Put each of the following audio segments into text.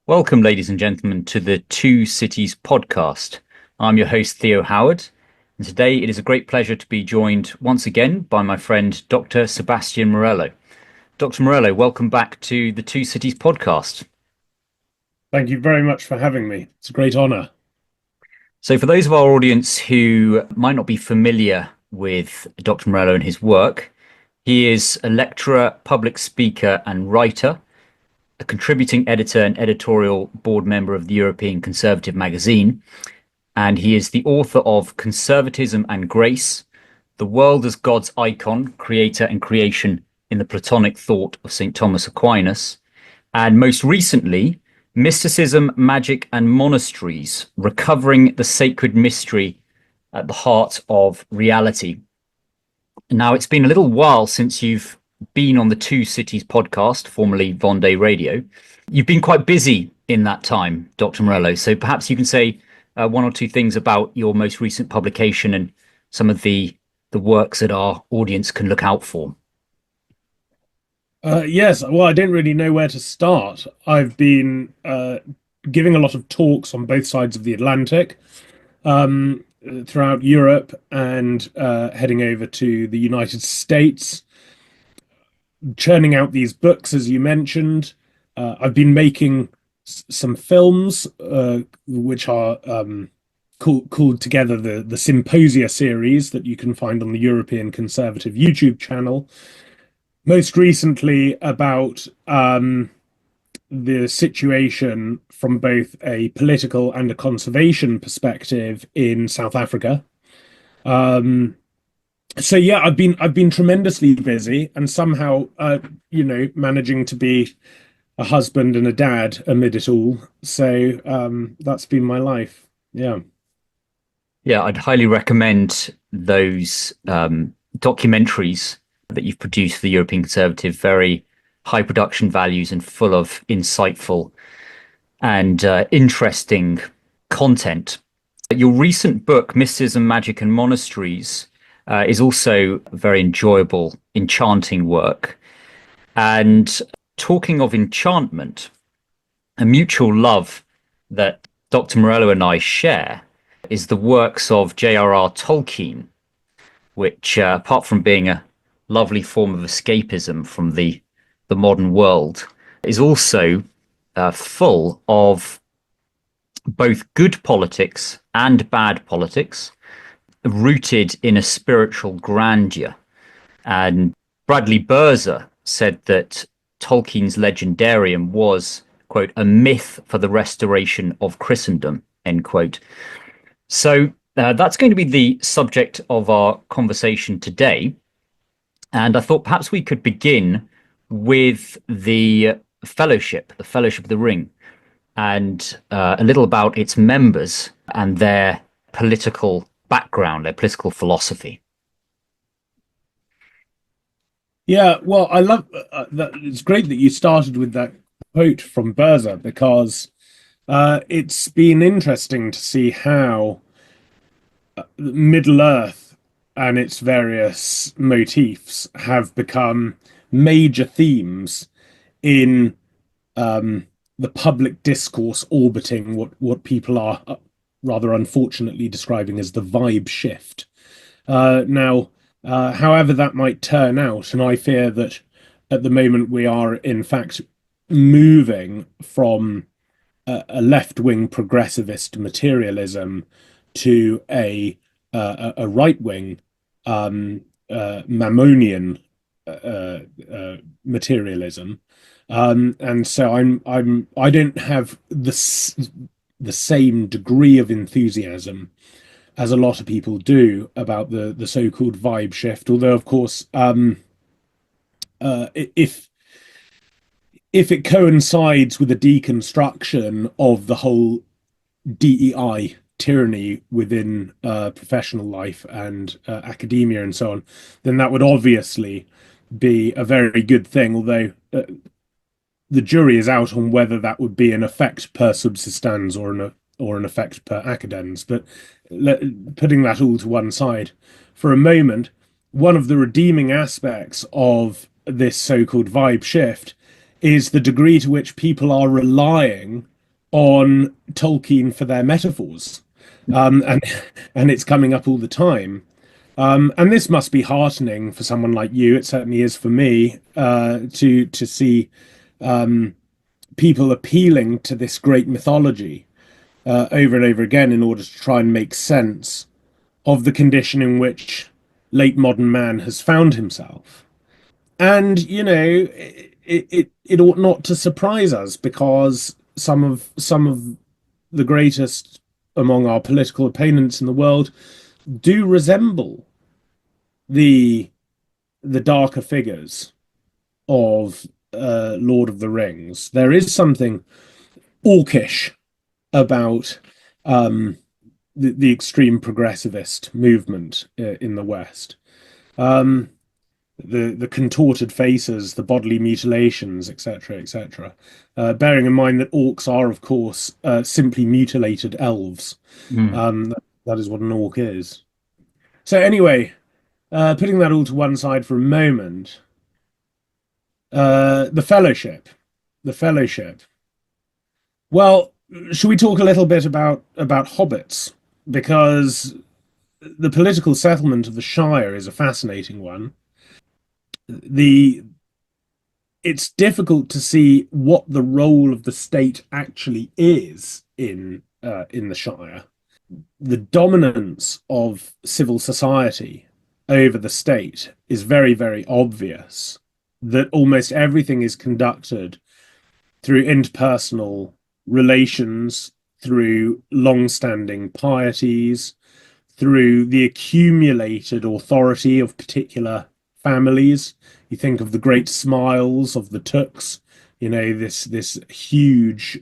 Welcome, ladies and gentlemen, to the Two Cities podcast. I'm your host, Theo Howard, and today it is a great pleasure to be joined once again by my friend, Dr. Sebastian Morello. Dr. Morello, welcome back to the Two Cities podcast. Thank you very much for having me. It's a great honor. So, for those of our audience who might not be familiar with Dr. Morello and his work, he is a lecturer, public speaker, and writer, a contributing editor and editorial board member of the European Conservative magazine, and he is the author of Conservatism and Grace, The World as God's Icon, Creator and Creation in the Platonic Thought of St. Thomas Aquinas, and most recently, Mysticism, Magic and Monasteries, Recovering the Sacred Mystery at the Heart of Reality. Now, it's been a little while since you've been on the Two Cities podcast, formerly Vendée Radio. You've been quite busy in that time, Dr. Morello, so perhaps you can say one or two things about your most recent publication and some of the works that our audience can look out for. Yes, well, I don't really know where to start. I've been giving a lot of talks on both sides of the Atlantic, throughout Europe and heading over to the United States, churning out these books, as you mentioned. I've been making some films, which are called together the Symposia series that you can find on the European Conservative YouTube channel. Most recently about the situation from both a political and a conservation perspective in South Africa. So yeah, I've been tremendously busy and somehow managing to be a husband and a dad amid it all. So that's been my life. Yeah. Yeah, I'd highly recommend those documentaries that you've produced for the European Conservative, very high production values and full of insightful and interesting content. Your recent book, Mysticism, Magic and Monasteries, is also very enjoyable, enchanting work. And talking of enchantment, a mutual love that Dr. Morello and I share is the works of J.R.R. Tolkien, which, apart from being a lovely form of escapism from the modern world, is also full of both good politics and bad politics, rooted in a spiritual grandeur. And Bradley Birzer said that Tolkien's Legendarium was, quote, a myth for the restoration of Christendom, end quote. So that's going to be the subject of our conversation today. And I thought perhaps we could begin with the Fellowship of the Ring, and a little about its members and their political background, their political philosophy. Yeah, well, I love that. It's great that you started with that quote from Birzer because it's been interesting to see how Middle Earth and its various motifs have become major themes in the public discourse orbiting what people are rather unfortunately describing as the vibe shift. Now, however that might turn out, and I fear that at the moment we are in fact moving from a left-wing progressivist materialism to a right-wing Mammonian materialism, and so I don't have the same degree of enthusiasm as a lot of people do about the so-called vibe shift. Although, of course, if it coincides with a deconstruction of the whole DEI tyranny within professional life and academia and so on, then that would obviously be a very good thing. Although the jury is out on whether that would be an effect per subsistans or an effect per acadens. But putting that all to one side for a moment, one of the redeeming aspects of this so-called vibe shift is the degree to which people are relying on Tolkien for their metaphors, and and it's coming up all the time. And this must be heartening for someone like you. It certainly is for me to see people appealing to this great mythology over and over again in order to try and make sense of the condition in which late modern man has found himself. And it ought not to surprise us because some of the greatest among our political opponents in the world do resemble the the darker figures of Lord of the Rings. There is something orcish about the extreme progressivist movement in the West. Um, the contorted faces, the bodily mutilations, etc., etc. Bearing in mind that orcs are, of course, simply mutilated elves. Mm. That is what an orc is. So anyway, putting that all to one side for a moment, the Fellowship, the Fellowship. Well, should we talk a little bit about hobbits? Because the political settlement of the Shire is a fascinating one. The It's difficult to see what the role of the state actually is in the Shire. The dominance of civil society over the state is very, very obvious. That almost everything is conducted through interpersonal relations, through long-standing pieties, through the accumulated authority of particular families. You think of the great smiles of the Tooks, this huge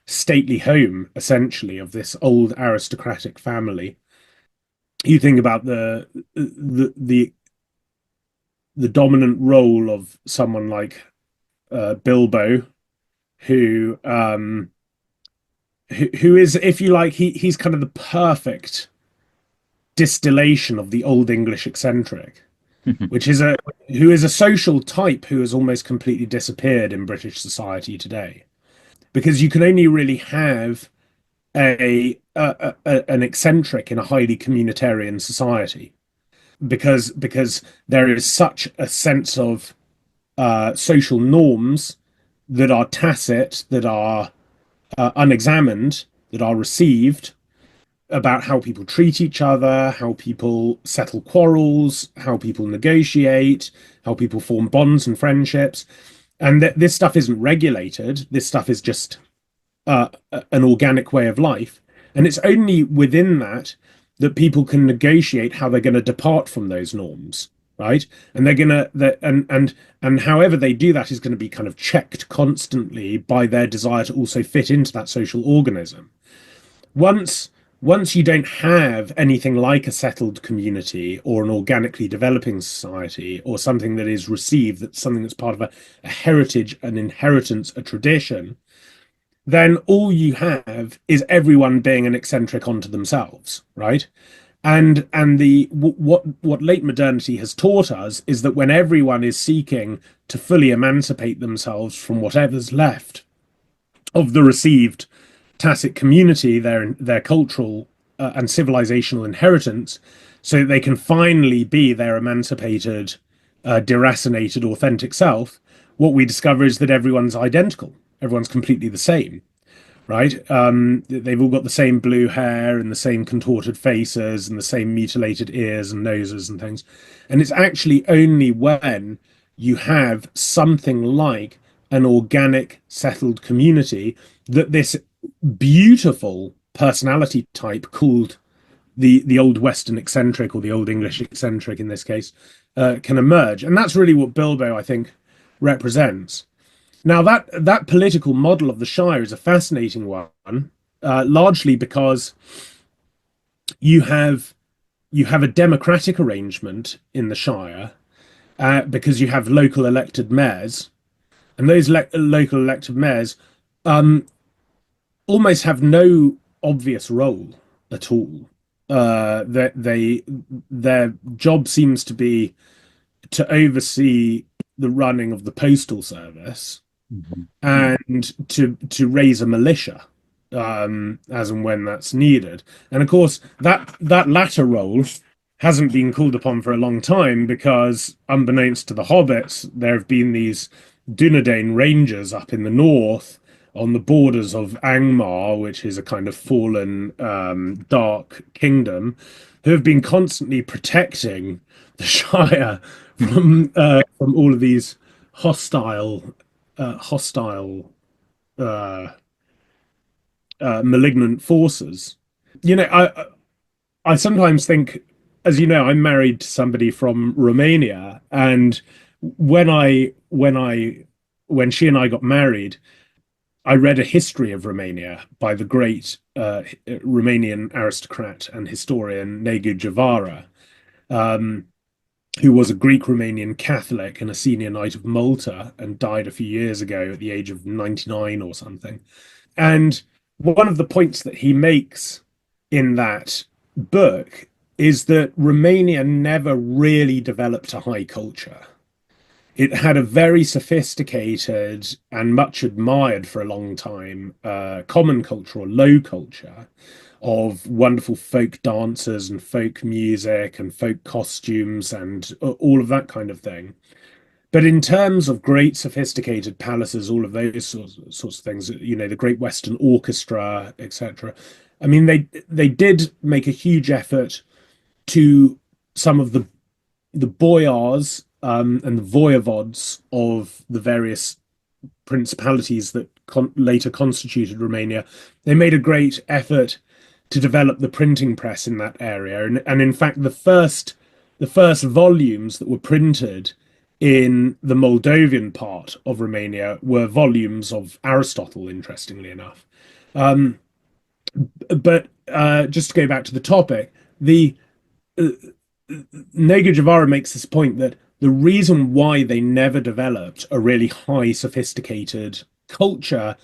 stately home, essentially, of this old aristocratic family. You think about the the dominant role of someone like Bilbo, who who is, if you like, he's kind of the perfect distillation of the old English eccentric, which is a who is a social type who has almost completely disappeared in British society today, because you can only really have an eccentric in a highly communitarian society, because there is such a sense of social norms that are tacit, that are unexamined, that are received, about how people treat each other, how people settle quarrels, how people negotiate, how people form bonds and friendships. And this stuff isn't regulated. This stuff is just an organic way of life. And it's only within that that people can negotiate how they're going to depart from those norms, right? And they're going to, and however they do that is going to be kind of checked constantly by their desire to also fit into that social organism. Once once you don't have anything like a settled community or an organically developing society or something that is received, that's something that's part of a heritage, an inheritance, a tradition, then all you have is everyone being an eccentric onto themselves, right? And the what late modernity has taught us is that when everyone is seeking to fully emancipate themselves from whatever's left of the received tacit community, their cultural and civilizational inheritance, so that they can finally be their emancipated, deracinated, authentic self, what we discover is that everyone's identical. Everyone's completely the same, right? They've all got the same blue hair and the same contorted faces and the same mutilated ears and noses and things. And it's actually only when you have something like an organic, settled community that this beautiful personality type called the old Western eccentric, or the old English eccentric in this case, can emerge. And that's really what Bilbo, I think, represents. Now, that political model of the Shire is a fascinating one, largely because you have a democratic arrangement in the Shire, because you have local elected mayors, and those local elected mayors almost have no obvious role at all. That their job seems to be to oversee the running of the postal service, Mhm. and to raise a militia as and when that's needed. And of course, that latter role hasn't been called upon for a long time because, unbeknownst to the hobbits, there have been these Dunedain rangers up in the north on the borders of Angmar, which is a kind of fallen dark kingdom, who have been constantly protecting the Shire from all of these hostile hostile uh, malignant forces. You know, I sometimes think, as you know, I'm married to somebody from Romania, and when she and I got married, I read a history of Romania by the great Romanian aristocrat and historian Negu Javara, um, who was a Greek Romanian Catholic and a senior knight of Malta and died a few years ago at the age of 99 or something. And one of the points that he makes in that book is that Romania never really developed a high culture. It had a very sophisticated and much admired for a long time common culture or low culture of wonderful folk dancers and folk music and folk costumes and all of that kind of thing. But in terms of great sophisticated palaces, all of those sorts of things, you know, the Great Western Orchestra, etc. I mean, they did make a huge effort to some of the boyars and the voivods of the various principalities that later constituted Romania. They made a great effort to develop the printing press in that area, and in fact, the first volumes that were printed in the Moldovan part of Romania were volumes of Aristotle, interestingly enough. Um, but just to go back to the topic, the uh, Nega Javara makes this point that the reason why they never developed a really high, sophisticated culture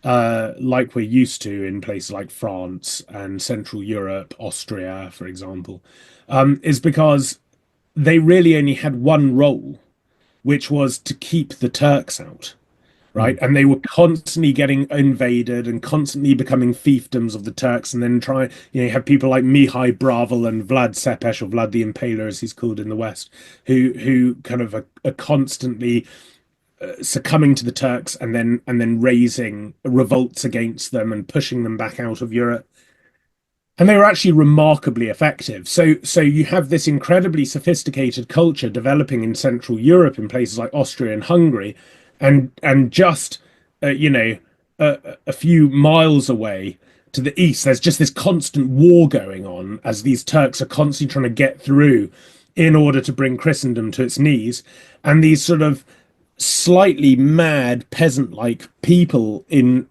like we're used to in places like France and Central Europe, Austria, for example, is because they really only had one role, which was to keep the Turks out, right? Mhm. And they were constantly getting invaded and constantly becoming fiefdoms of the Turks, and then try, you have people like Mihai Bravel and Vlad Tepes, or Vlad the Impaler, as he's called in the West, who kind of are constantly succumbing to the Turks and then raising revolts against them and pushing them back out of Europe. And they were actually remarkably effective. So you have this incredibly sophisticated culture developing in Central Europe in places like Austria and Hungary, and just you know a few miles away to the east, there's just this constant war going on as these Turks are constantly trying to get through in order to bring Christendom to its knees, and these sort of slightly mad peasant-like people in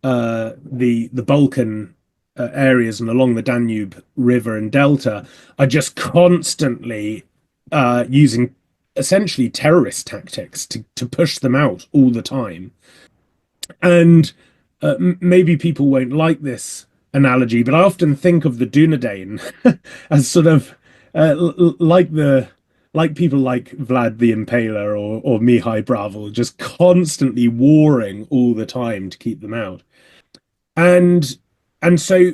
the Balkan areas and along the Danube River and Delta are just constantly using essentially terrorist tactics to push them out all the time. And maybe people won't like this analogy, but I often think of the Dunedain as sort of like the like people like Vlad the Impaler or Mihai Bravel, just constantly warring all the time to keep them out. And and so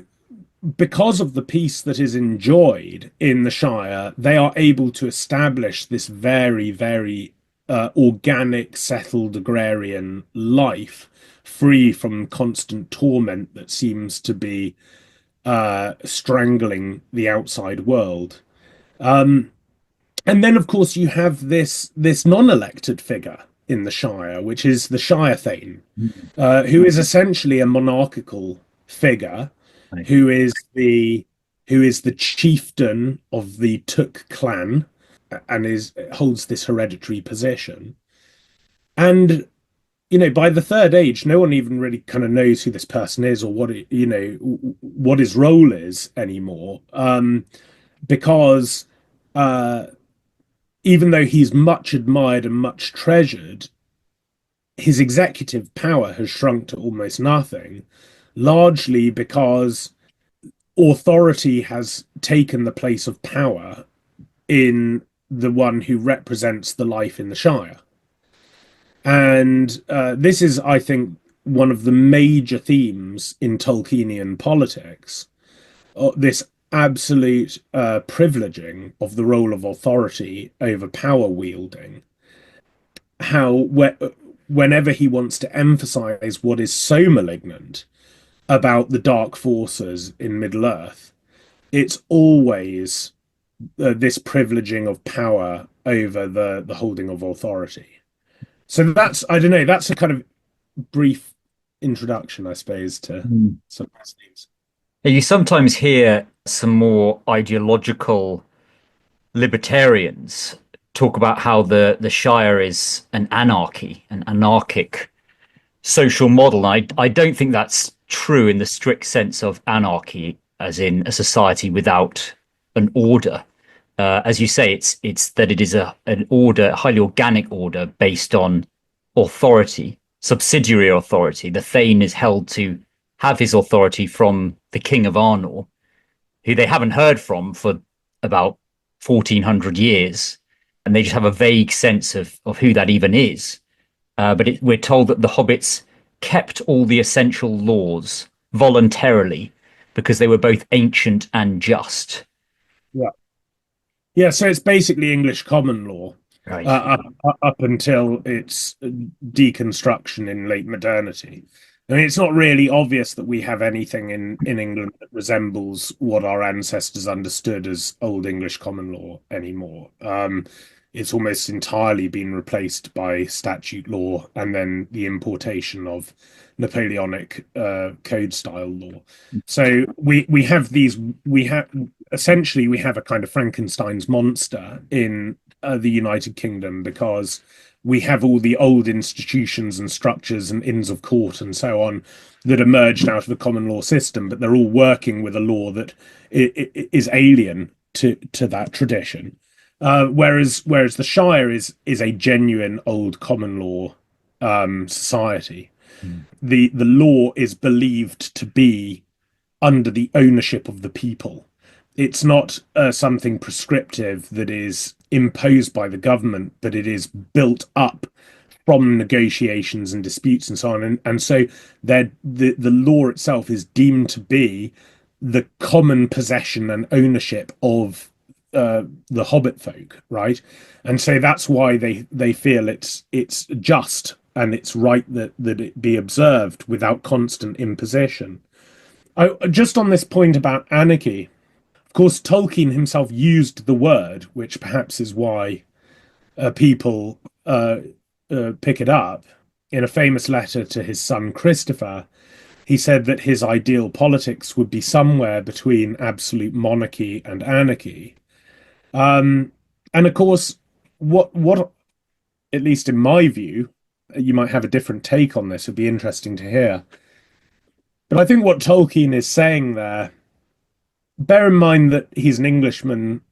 because of the peace that is enjoyed in the Shire, they are able to establish this very, very organic, settled agrarian life, free from constant torment that seems to be strangling the outside world. Um, and then, of course, you have this non-elected figure in the Shire, which is the Shire Thane, Mhm. who is essentially a monarchical figure, Right. who is the chieftain of the Took clan, and is holds this hereditary position. And by the third age, no one even really kind of knows who this person is or what his role is anymore, because uh, even though he's much admired and much treasured, his executive power has shrunk to almost nothing, largely because authority has taken the place of power in the one who represents the life in the Shire. And this is, I think, one of the major themes in Tolkienian politics, this absolute privileging of the role of authority over power wielding. How, whenever he wants to emphasize what is so malignant about the dark forces in Middle Earth, it's always this privileging of power over the holding of authority. So that's, I don't know, that's a kind of brief introduction, I suppose, to Mm. some of these themes. You sometimes hear some more ideological libertarians talk about how the Shire is an anarchy, an anarchic social model. I don't think that's true in the strict sense of anarchy, as in a society without an order. As you say, it's that it is an order, a highly organic order based on authority, subsidiary authority. The Thane is held to have his authority from the King of Arnor, who they haven't heard from for about 1400 years, and they just have a vague sense of who that even is. We're told that the hobbits kept all the essential laws voluntarily because they were both ancient and just. Yeah. Yeah, so it's basically English common law Right. up until its deconstruction in late modernity. I mean, it's not really obvious that we have anything in England that resembles what our ancestors understood as Old English common law anymore. It's almost entirely been replaced by statute law and then the importation of Napoleonic code style law. So we have these we have essentially we have a kind of Frankenstein's monster in the United Kingdom because we have all the old institutions and structures and inns of court and so on that emerged out of the common law system, but they're all working with a law that is alien to that tradition. Whereas the Shire is a genuine old common law society. Mm. The law is believed to be under the ownership of the people. It's not something prescriptive that is imposed by the government, but it is built up from negotiations and disputes and so on. And so the law itself is deemed to be the common possession and ownership of the Hobbit folk, right? And so that's why they feel it's just and it's right that it be observed without constant imposition. Just on this point about anarchy, of course, Tolkien himself used the word, which perhaps is why people pick it up. In a famous letter to his son Christopher, he said that his ideal politics would be somewhere between absolute monarchy and anarchy. Um, and of course, what at least in my view, you might have a different take on this. It'd be interesting to hear. But I think what Tolkien is saying there, bear in mind that he's an Englishman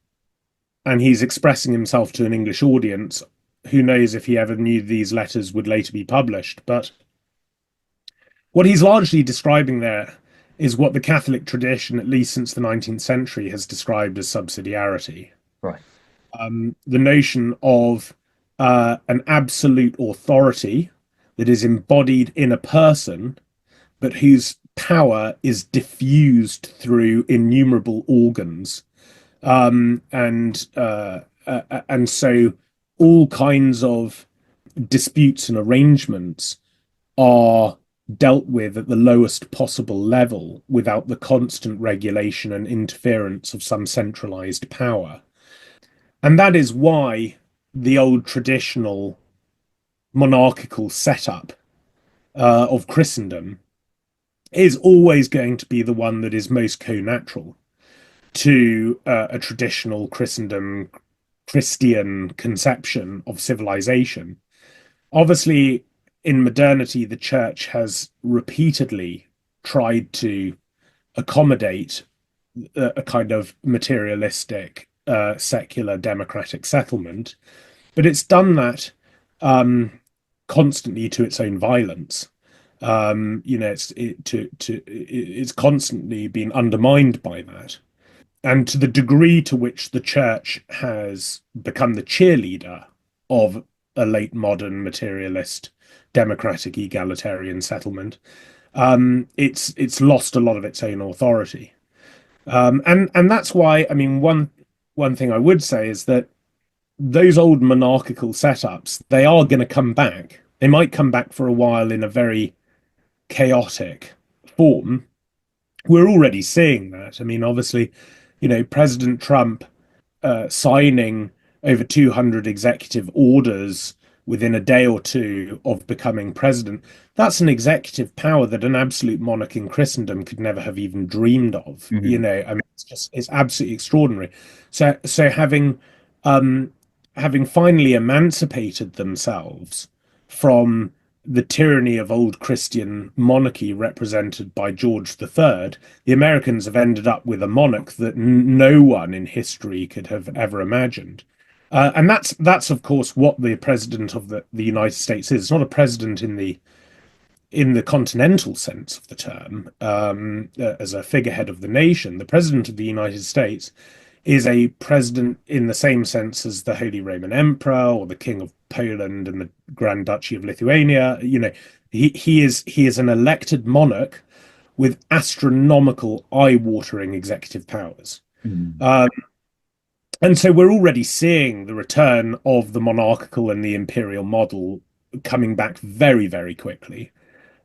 and he's expressing himself to an English audience. Who knows if he ever knew these letters would later be published? But what he's largely describing there is what the Catholic tradition, at least since the 19th century, has described as subsidiarity. Right. The notion of an absolute authority that is embodied in a person, but whose power is diffused through innumerable organs. And so all kinds of disputes and arrangements are dealt with at the lowest possible level without the constant regulation and interference of some centralized power. And that is why the old traditional monarchical setup of Christendom is always going to be the one that is most co-natural to a traditional Christian conception of civilization. Obviously, in modernity, the church has repeatedly tried to accommodate a kind of materialistic, secular, democratic settlement, but it's done that constantly to its own violence. It's constantly been undermined by that. And to the degree to which the church has become the cheerleader of a late modern materialist democratic egalitarian settlement. It's lost a lot of its own authority. And that's why, I mean, one thing I would say is that those old monarchical setups, they are going to come back. They might come back for a while in a very chaotic form. We're already seeing that. I mean, obviously, President Trump signing over 200 executive orders within a day or two of becoming president. That's an executive power that an absolute monarch in Christendom could never have even dreamed of. Mhm. I mean, it's absolutely extraordinary. So having finally emancipated themselves from the tyranny of old Christian monarchy represented by George III, the Americans have ended up with a monarch that no one in history could have ever imagined. And that's of course what the president of the United States is. It's not a president in the continental sense of the term, as a figurehead of the nation. The president of the United States is a president in the same sense as the Holy Roman Emperor or the King of Poland and the Grand Duchy of Lithuania. He is an elected monarch with astronomical, eye-watering executive powers. Mhm. And so we're already seeing the return of the monarchical and the imperial model coming back very, very quickly.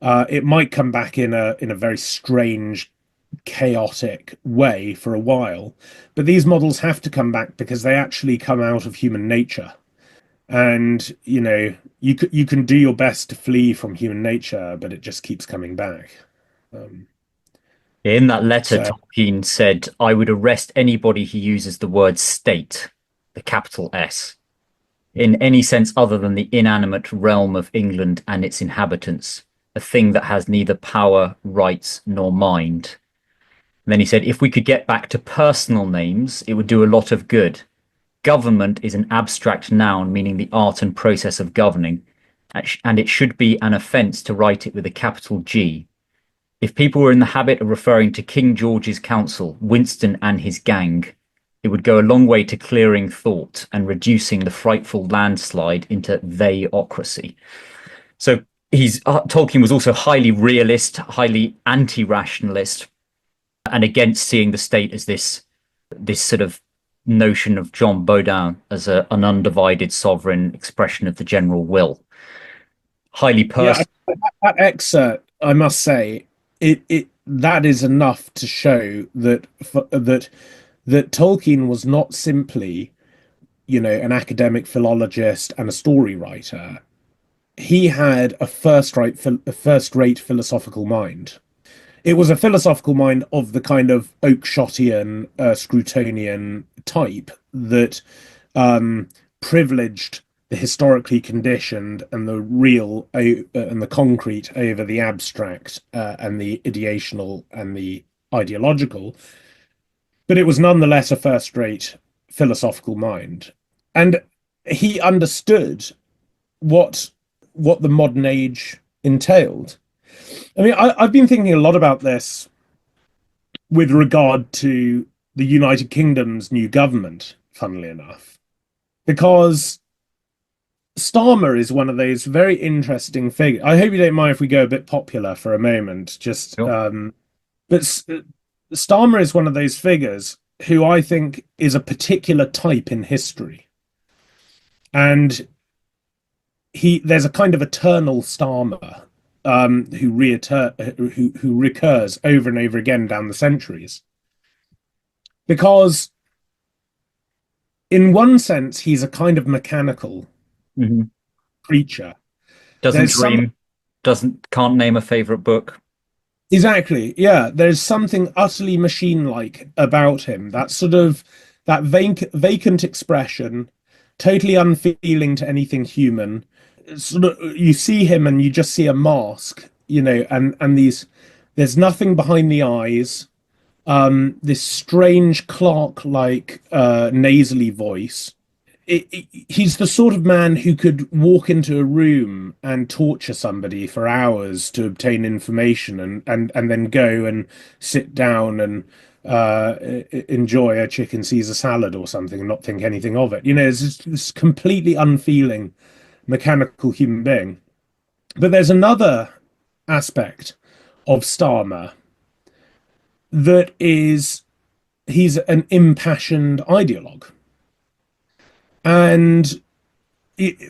It might come back in a very strange, chaotic way for a while, but these models have to come back because they actually come out of human nature. And you can do your best to flee from human nature, but it just keeps coming back. Um, In that letter, so Tolkien said, I would arrest anybody who uses the word state, the capital S, in any sense other than the inanimate realm of England and its inhabitants, a thing that has neither power, rights, nor mind. And then he said, if we could get back to personal names, it would do a lot of good. Government is an abstract noun meaning the art and process of governing, and it should be an offence to write it with a capital G. If people were in the habit of referring to King George's council, Winston and his gang, it would go a long way to clearing thought and reducing the frightful landslide into theocracy. So Tolkien was also highly realist, highly anti-rationalist, and against seeing the state as this sort of notion of John Bodin as an undivided sovereign expression of the general will. Highly yeah, personal. that excerpt, I must say, it that is enough to show that Tolkien was not simply, an academic philologist and a story writer. He had a first-rate philosophical mind. It was a philosophical mind of the kind of Oakeshottian, Scrutonian type that privileged the historically conditioned and the real and the concrete over the abstract and the ideational and the ideological. But it was nonetheless a first-rate philosophical mind, and he understood what what the modern age entailed. I mean, I've been thinking a lot about this with regard to the United Kingdom's new government, funnily enough, because Starmer is one of those very interesting figures. I hope you don't mind if we go a bit popular for a moment. But Starmer is one of those figures who I think is a particular type in history, and there's a kind of eternal Starmer who recurs over and over again down the centuries, because in one sense he's a kind of mechanical Mhm. creature. Doesn't There's some dream, doesn't can't name a favorite book. Exactly, yeah. There's something utterly machine-like about him. That sort of that vacant expression, totally unfeeling to anything human. Sort of, you see him and you just see a mask, and there's nothing behind the eyes. This strange Clark-like nasally voice. He's the sort of man who could walk into a room and torture somebody for hours to obtain information, and then go and sit down and enjoy a chicken Caesar salad or something and not think anything of it. It's just this completely unfeeling mechanical human being. But there's another aspect of Starmer that is he's an impassioned ideologue. And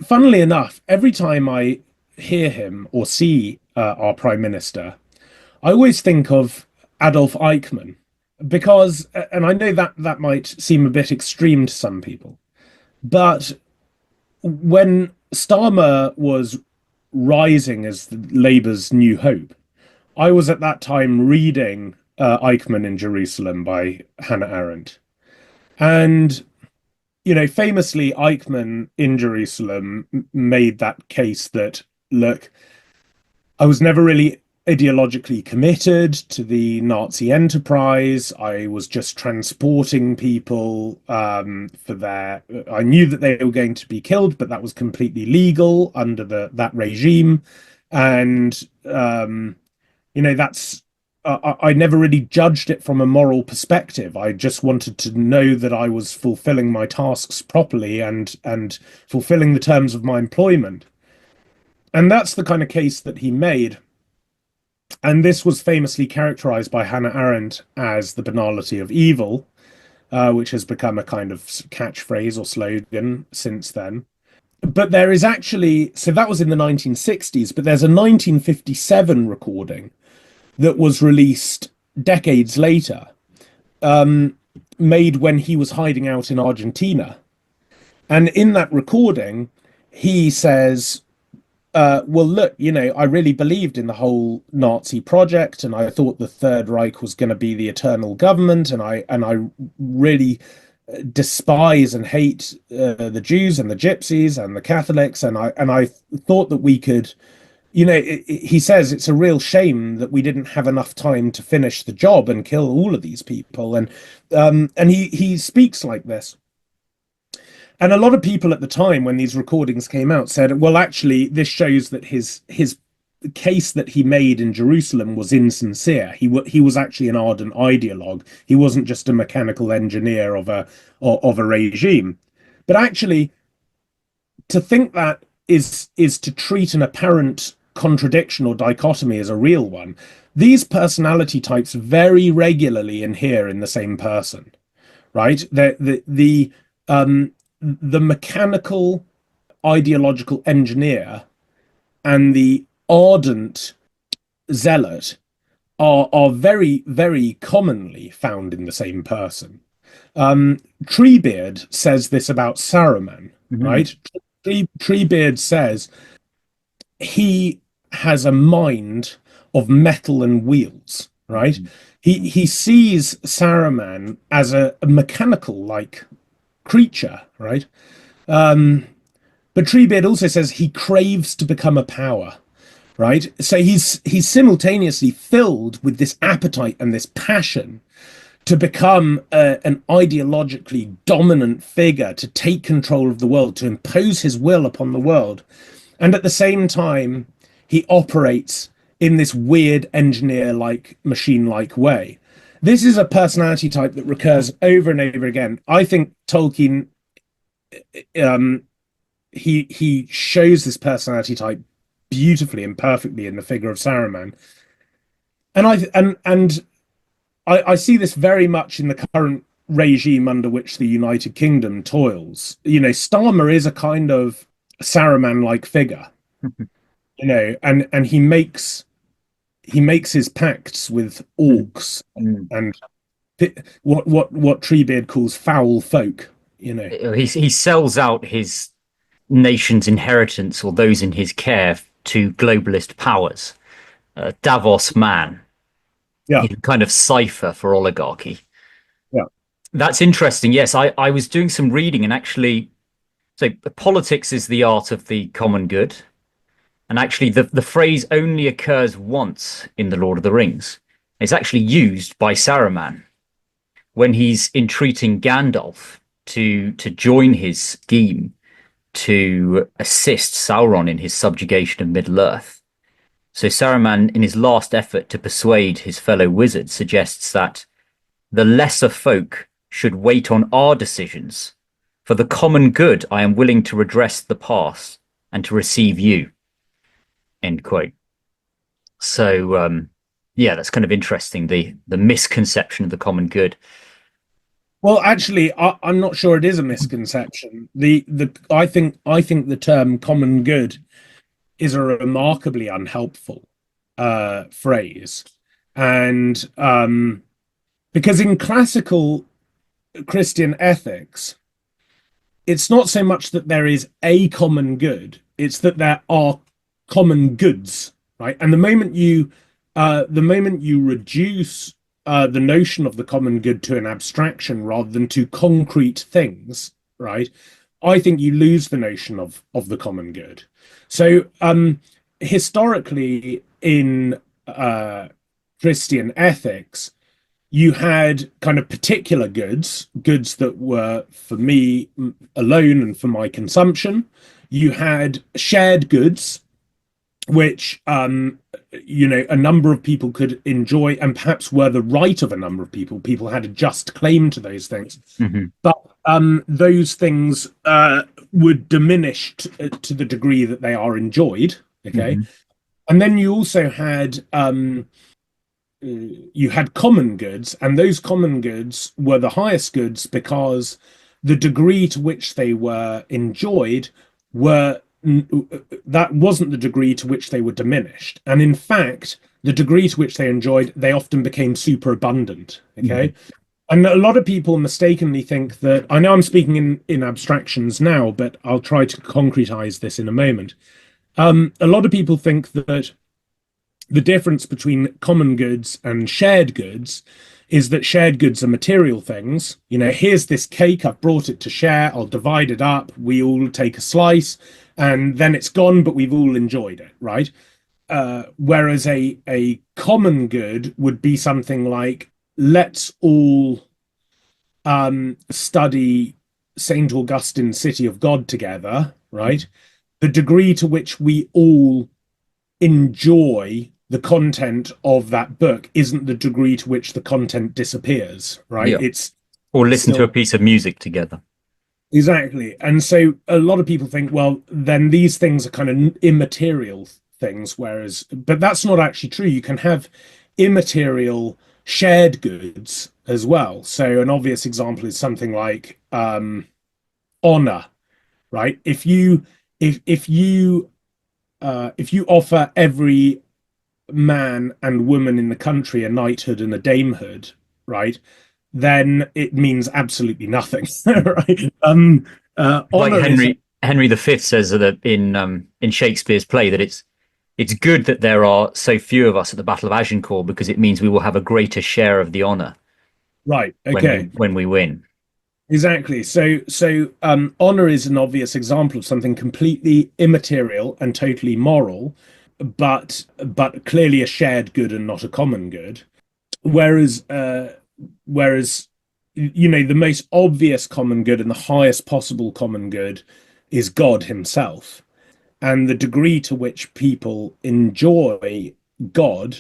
funnily enough, every time I hear him or see our Prime Minister, I always think of Adolf Eichmann because, and I know that that might seem a bit extreme to some people, but when Starmer was rising as Labour's new hope, I was at that time reading Eichmann in Jerusalem by Hannah Arendt. And, you know, famously, Eichmann in Jerusalem made that case that, look, I was never really ideologically committed to the Nazi enterprise. I was just transporting people for their. I knew that they were going to be killed, but that was completely legal under that regime, and you know that's. I never really judged it from a moral perspective. I just wanted to know that I was fulfilling my tasks properly and fulfilling the terms of my employment. And that's the kind of case that he made. And this was famously characterized by Hannah Arendt as the banality of evil, which has become a kind of catchphrase or slogan since then. But there is actually, so that was in the 1960s, but there's a 1957 recording that was released decades later, made when he was hiding out in Argentina. And in that recording, he says, well, look, you know, I really believed in the whole Nazi project, and I thought the Third Reich was going to be the eternal government, and I really despise and hate the Jews and the Gypsies and the Catholics, and I thought that we could, you know, he says it's a real shame that we didn't have enough time to finish the job and kill all of these people, and he speaks like this. And a lot of people at the time when these recordings came out said, well, actually, this shows that his case that he made in Jerusalem was insincere. He was actually an ardent ideologue. He wasn't just a mechanical engineer of a regime. But actually, to think that is to treat an apparent contradiction or dichotomy as a real one. These personality types very regularly inhere in the same person, right? The mechanical ideological engineer and the ardent zealot are very, very commonly found in the same person. Treebeard says this about Saruman, right? Treebeard says he has a mind of metal and wheels, right? He sees Saruman as a mechanical like creature, right? But Treebeard also says he craves to become a power, right? So he's simultaneously filled with this appetite and this passion to become an ideologically dominant figure, to take control of the world, to impose his will upon the world. And at the same time, he operates in this weird engineer-like, machine-like way. This is a personality type that recurs over and over again. I think Tolkien, he shows this personality type beautifully and perfectly in the figure of Saruman, and I see this very much in the current regime under which the United Kingdom toils. You know, Starmer is a kind of Saruman-like figure, you know, and he makes his pacts with orcs and what Treebeard calls foul folk, you know. He sells out his nation's inheritance or those in his care to globalist powers. Davos man. Yeah. He's a kind of cipher for oligarchy. Yeah. That's interesting. Yes, I was doing some reading and actually, so politics is the art of the common good. And actually, the phrase only occurs once in The Lord of the Rings. It's actually used by Saruman when he's entreating Gandalf to join his scheme to assist Sauron in his subjugation of Middle-earth. So Saruman, in his last effort to persuade his fellow wizards, suggests that the lesser folk should wait on our decisions. For the common good, I am willing to redress the past and to receive you, end quote. So yeah, that's kind of interesting, the misconception of the common good. Well, actually, I'm not sure it is a misconception. The I think the term common good is a remarkably unhelpful phrase, and because in classical Christian ethics, it's not so much that there is a common good; it's that there are common goods, right? And the moment you reduce the notion of the common good to an abstraction rather than to concrete things, right? I think you lose the notion of the common good. So historically, in Christian ethics, you had kind of particular goods, goods that were for me alone and for my consumption. You had shared goods, which a number of people could enjoy and perhaps were the right of a number of people. People had a just claim to those things. Mm-hmm. But those things would diminish to the degree that they are enjoyed. Okay. Mm-hmm. And then you had common goods, and those common goods were the highest goods because the degree to which they were enjoyed were that wasn't the degree to which they were diminished. And in fact, the degree to which they enjoyed, they often became superabundant. Okay. Mm-hmm. And a lot of people mistakenly think that, I know I'm speaking in abstractions now, but I'll try to concretize this in a moment. A lot of people think that the difference between common goods and shared goods is that shared goods are material things. Here's this cake, I've brought it to share, I'll divide it up, we all take a slice, and then it's gone, but we've all enjoyed it, right? Whereas a common good would be something like, let's all study St. Augustine's City of God together, right? The degree to which we all enjoy the content of that book isn't the degree to which the content disappears, right? Yeah. It's Or listen to still a piece of music together. exactly. And so a lot of people think, well, then these things are kind of immaterial things, but that's not actually true. You can have immaterial shared goods as well. So an obvious example is something like honor, right? If you offer every man and woman in the country a knighthood and a damehood, right, then it means absolutely nothing, right? Like Honor is Henry V says that in Shakespeare's play, that it's good that there are so few of us at the Battle of Agincourt because it means we will have a greater share of the honor right. when Okay, we win. exactly. So honor is an obvious example of something completely immaterial and totally moral, but clearly a shared good and not a common good. Whereas the most obvious common good and the highest possible common good is God himself. And the degree to which people enjoy God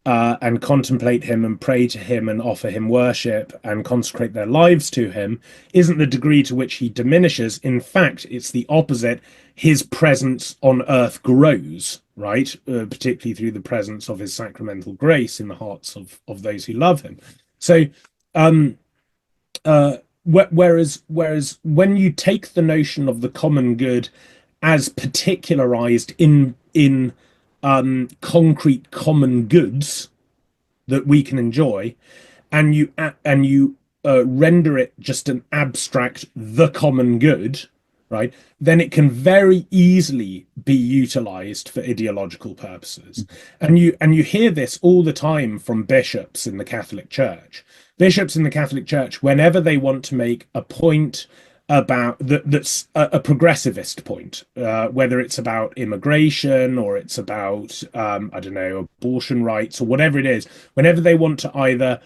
and contemplate him and pray to him and offer him worship and consecrate their lives to him isn't the degree to which he diminishes. In fact, it's the opposite. His presence on earth grows, right? Particularly through the presence of his sacramental grace in the hearts of those who love him. So, whereas when you take the notion of the common good as particularized in concrete common goods that we can enjoy, and you render it just an abstract the common good, right, then it can very easily be utilized for ideological purposes. And you hear this all the time from bishops in the Catholic Church. Bishops in the Catholic Church, whenever they want to make a point about that's a progressivist point, whether it's about immigration or it's about I don't know, abortion rights or whatever it is, whenever they want to either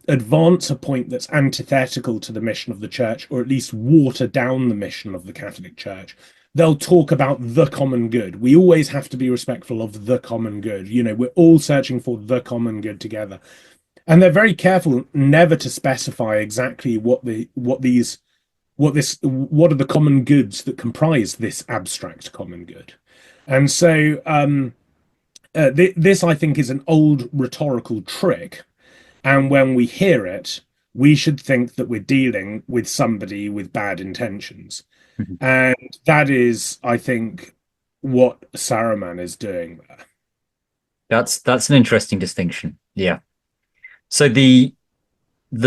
advance a point that's antithetical to the mission of the church or at least water down the mission of the Catholic Church, they'll talk about the common good. We always have to be respectful of the common good. We're all searching for the common good together. And they're very careful never to specify exactly what these what are the common goods that comprise this abstract common good. And so this, I think, is an old rhetorical trick, and when we hear it, we should think that we're dealing with somebody with bad intentions. Mhm. And that is, I think, what Saruman is doing there. That's an interesting distinction. Yeah. So the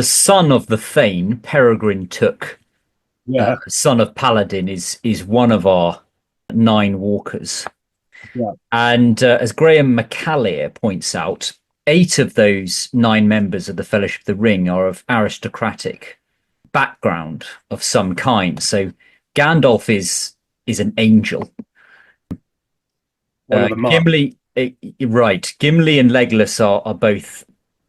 son of the Thane, Peregrine Took, Yeah, son of Paladin, is one of our nine walkers. yeah, And as Graham McCallier points out, eight of those nine members of the Fellowship of the Ring are of aristocratic background of some kind. So Gandalf is an angel. one of the marks. Gimli, right? Gimli and Legolas are both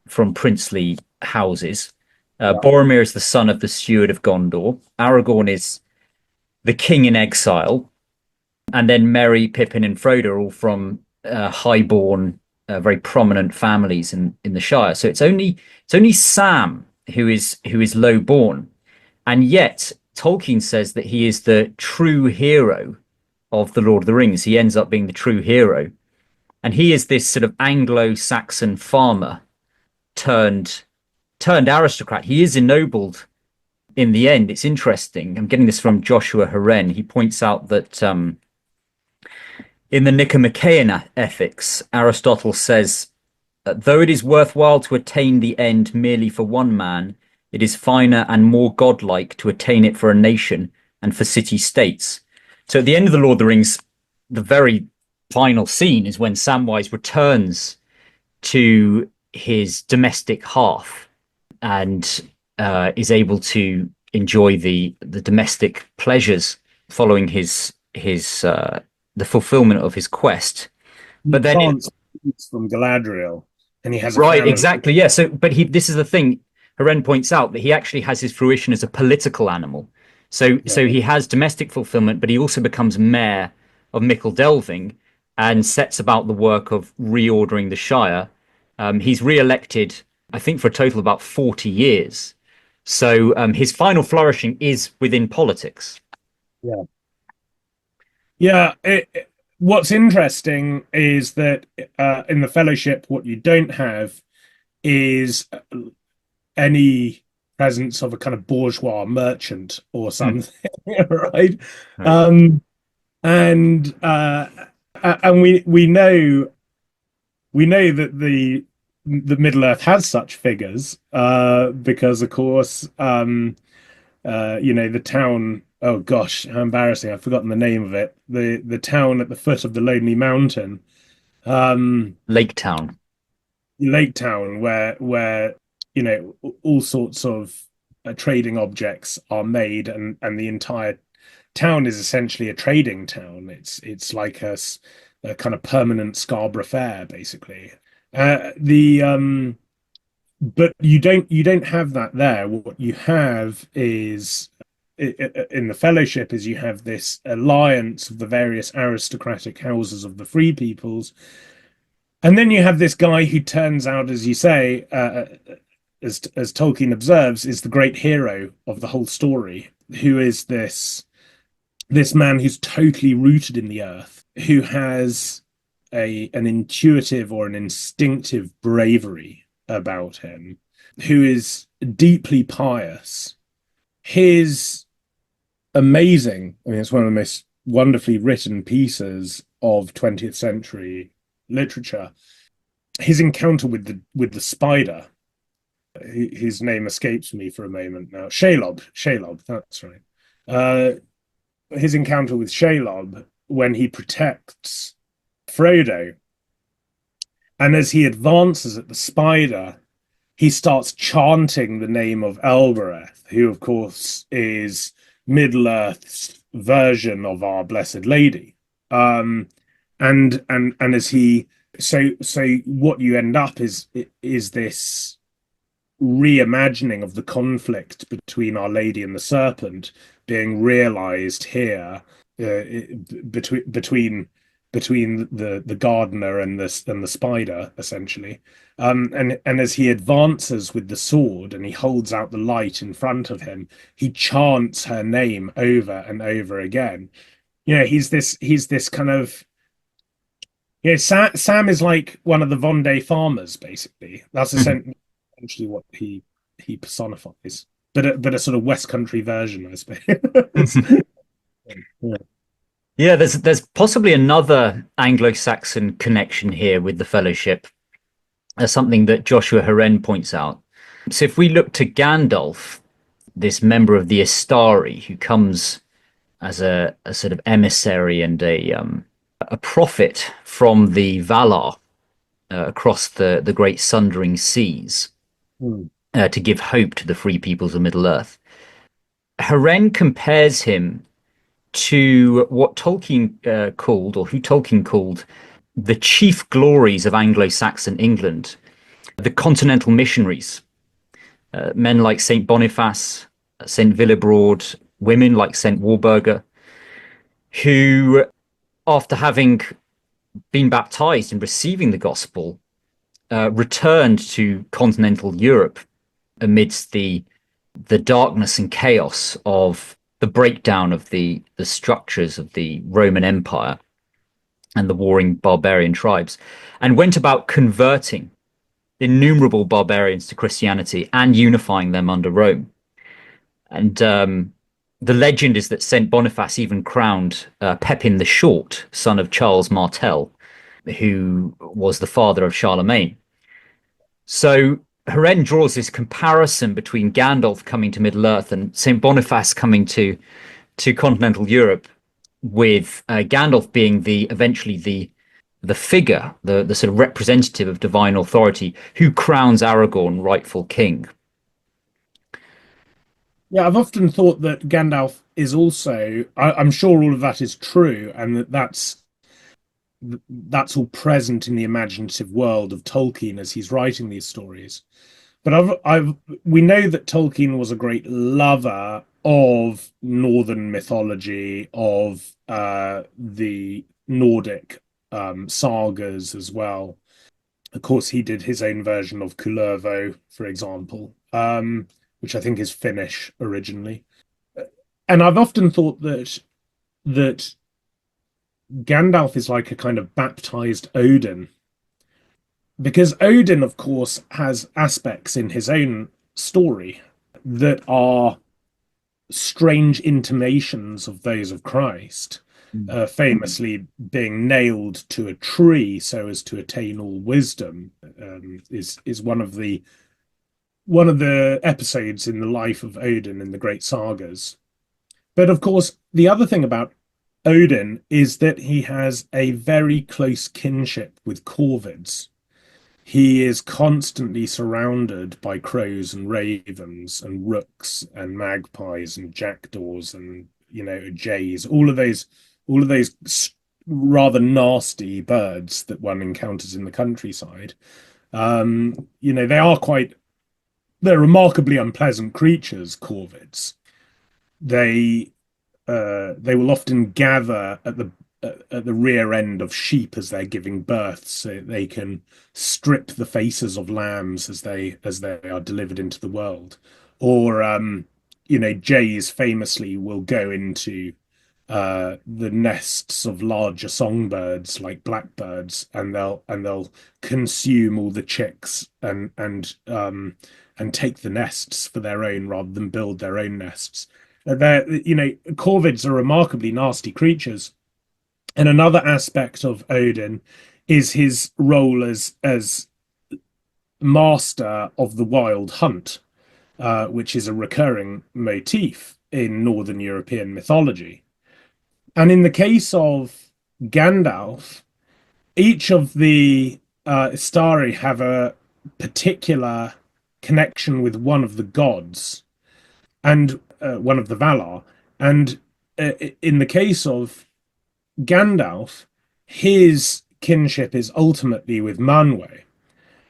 from princely houses. Yeah, Boromir is the son of the steward of Gondor. Aragorn is the king in exile, and then Merry, Pippin, and Frodo are all from highborn, very prominent families in the Shire. So it's only Sam who is low-born, and yet Tolkien says that he is the true hero of the Lord of the Rings. He ends up being the true hero, and he is this sort of Anglo-Saxon farmer turned aristocrat. He is ennobled in the end. It's interesting. I'm getting this from Joshua Haren. He points out that in the Nicomachean Ethics, Aristotle says, though it is worthwhile to attain the end merely for one man, it is finer and more godlike to attain it for a nation and for city-states. So at the end of The Lord of the Rings, the very final scene is when Samwise returns to his domestic hearth and is able to enjoy the domestic pleasures following the fulfillment of his quest. he But then, plants seeds from Galadriel, and he has a right, family. exactly, yeah. So, but this is the thing. Haren points out that he actually has his fruition as a political animal. So, Yeah, so he has domestic fulfillment, but he also becomes mayor of Mickle Delving and sets about the work of reordering the Shire. He's re-elected, I think, for a total of about 40 years. So his final flourishing is within politics. yeah, yeah. What's interesting is that in the Fellowship, what you don't have is any presence of a kind of bourgeois merchant or Hmm. something, right? Right. Um, and we know that the Middle Earth has such figures because, of course, the town. Oh gosh, how embarrassing! I've forgotten the name of it. The town at the foot of the Lonely Mountain, um, Lake Town. Lake Town, where all sorts of trading objects are made, and the entire town is essentially a trading town. It's like a kind of permanent Scarborough Fair, basically. The But you don't have that there. What you have is in the Fellowship is you have this alliance of the various aristocratic houses of the Free Peoples, and then you have this guy who turns out, as you say, as Tolkien observes, is the great hero of the whole story, who is this man who's totally rooted in the earth, who has an intuitive or an instinctive bravery about him, who is deeply pious. His it's one of the most wonderfully written pieces of 20th century literature. His encounter with the spider, his name escapes me for a moment now. Shelob, that's right. His encounter with Shelob when he protects Frodo, and as he advances at the spider, he starts chanting the name of Elbereth, who, of course, is Middle Earth's version of Our Blessed Lady. And as he so what you end up is this reimagining of the conflict between Our Lady and the Serpent being realized here between between the gardener and the spider, essentially. And as he advances with the sword and he holds out the light in front of him, he chants her name over and over again. He's this kind of Sam is like one of the Vendée farmers, basically. That's Mhm. essentially what he personifies, but a sort of West Country version, I suppose. Yeah. Yeah, there's possibly another Anglo-Saxon connection here with the Fellowship. Something that Joshua Haren points out. So if we look to Gandalf, this member of the Istari who comes as a sort of emissary and a prophet from the Valar across the great sundering seas Hmm. to give hope to the free peoples of Middle Earth. Haren compares him to what Tolkien called, or who Tolkien called, the chief glories of Anglo-Saxon England, the continental missionaries, men like Saint Boniface, Saint Willibrord, women like Saint Walburga, who, after having been baptized and receiving the gospel, returned to continental Europe amidst the darkness and chaos of the breakdown of the structures of the Roman Empire and the warring barbarian tribes, and went about converting innumerable barbarians to Christianity and unifying them under Rome. And the legend is that Saint Boniface even crowned Pepin the Short, son of Charles Martel, who was the father of Charlemagne. So Haren draws this comparison between Gandalf coming to Middle Earth and Saint Boniface coming to continental Europe, with Gandalf being the eventually the figure, the sort of representative of divine authority who crowns Aragorn rightful king. Yeah, I've often thought that Gandalf is also. I'm sure all of that is true, and that's all present in the imaginative world of Tolkien as he's writing these stories. But we know that Tolkien was a great lover of Northern mythology, of the Nordic sagas as well. Of course, he did his own version of Kullervo, for example, which I think is Finnish originally. And I've often thought that Gandalf is like a kind of baptized Odin, because Odin, of course, has aspects in his own story that are strange intimations of those of Christ, famously being nailed to a tree so as to attain all wisdom, is one of the episodes in the life of Odin in the great sagas. But of course, the other thing about Odin is that he has a very close kinship with corvids. He is constantly surrounded by crows and ravens and rooks and magpies and jackdaws and jays, all of those rather nasty birds that one encounters in the countryside. They're remarkably unpleasant creatures, corvids. They will often gather at the rear end of sheep as they're giving birth, so they can strip the faces of lambs as they are delivered into the world. Or jays famously will go into the nests of larger songbirds like blackbirds, and they'll consume all the chicks and take the nests for their own rather than build their own nests. Corvids are remarkably nasty creatures. And another aspect of Odin is his role as master of the wild hunt, which is a recurring motif in Northern European mythology. And in the case of Gandalf, each of the Istari have a particular connection with one of the gods and one of the Valar. And in the case of Gandalf, his kinship is ultimately with Manwë.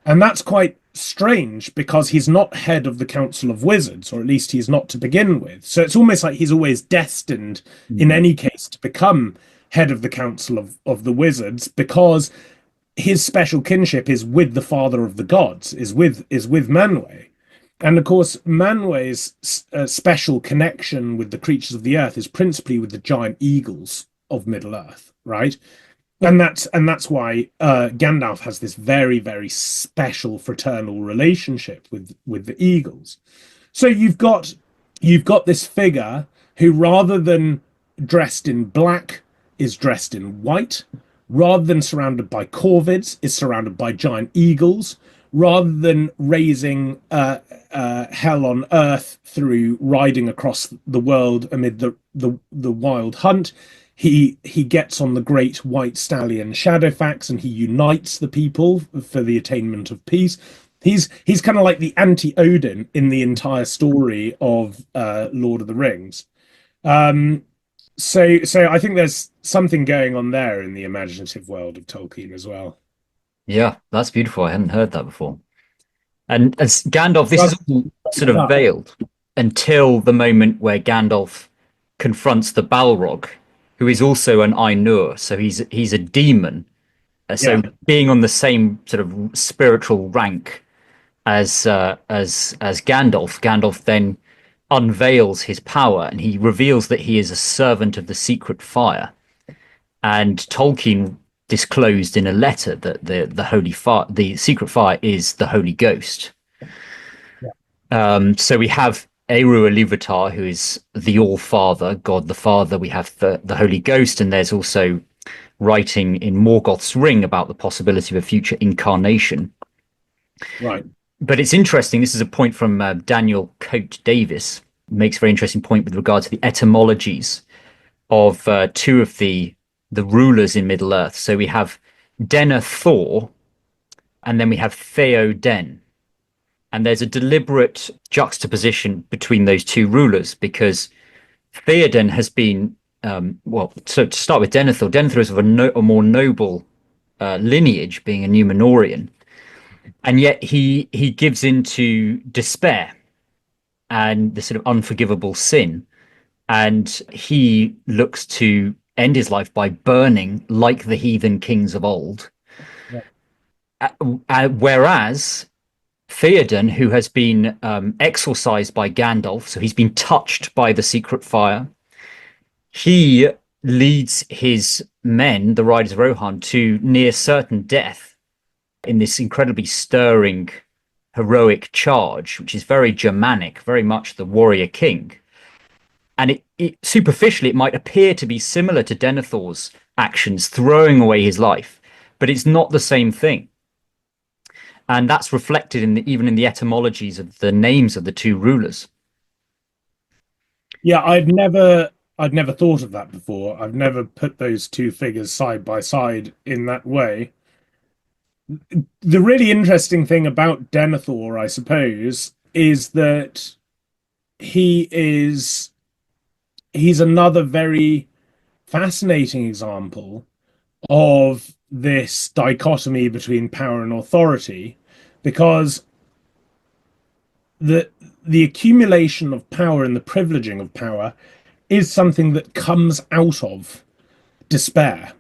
And that's quite strange because he's not head of the Council of Wizards, or at least he's not to begin with. So it's almost like he's always destined, in Mhm. any case, to become head of the council of the wizards, because his special kinship is with the father of the gods, is with Manwë. And of course, Manwë's special connection with the creatures of the earth is principally with the giant eagles of Middle Earth, right? And that's why Gandalf has this very, very special fraternal relationship with the eagles. So you've got this figure who, rather than dressed in black, is dressed in white, rather than surrounded by corvids, is surrounded by giant eagles, rather than raising hell on earth through riding across the world amid the wild hunt. He gets on the great white stallion Shadowfax, and he unites the people for the attainment of peace. He's kind of like the anti-Odin in the entire story of Lord of the Rings. So I think there's something going on there in the imaginative world of Tolkien as well. Yeah, that's beautiful. I hadn't heard that before. And as Gandalf, this Well, is all sort of veiled until the moment where Gandalf confronts the Balrog, who is also an Ainur, so he's a demon. So yeah, being on the same sort of spiritual rank as Gandalf, Gandalf then unveils his power and he reveals that he is a servant of the secret fire. And Tolkien disclosed in a letter that the holy fire, the secret fire, is the Holy Ghost. So we have Eru Ilúvatar, who is the All Father, God the Father. We have the Holy Ghost, and there's also writing in Morgoth's Ring about the possibility of a future incarnation. right. But it's interesting. This is a point from Daniel Coate Davis. Makes a very interesting point with regard to the etymologies of two of the rulers in Middle Earth. So we have Denethor, and then we have Theoden. And there's a deliberate juxtaposition between those two rulers because Theoden has been, so to start with Denethor, Denethor is of a more noble lineage, being a Númenórean, and yet he gives into despair and the sort of unforgivable sin, and he looks to end his life by burning like the heathen kings of old. Whereas Theoden, who has been exorcised by Gandalf, so he's been touched by the secret fire, he leads his men, the Riders of Rohan, to near certain death in this incredibly stirring, heroic charge, which is very Germanic, very much the warrior king. And it superficially, it might appear to be similar to Denethor's actions, throwing away his life, but it's not the same thing. And that's reflected even in the etymologies of the names of the two rulers. Yeah, I'd never thought of that before. I've never put those two figures side by side in that way. The really interesting thing about Denethor, I suppose, is that he's another very fascinating example of this dichotomy between power and authority, because the accumulation of power and the privileging of power is something that comes out of despair.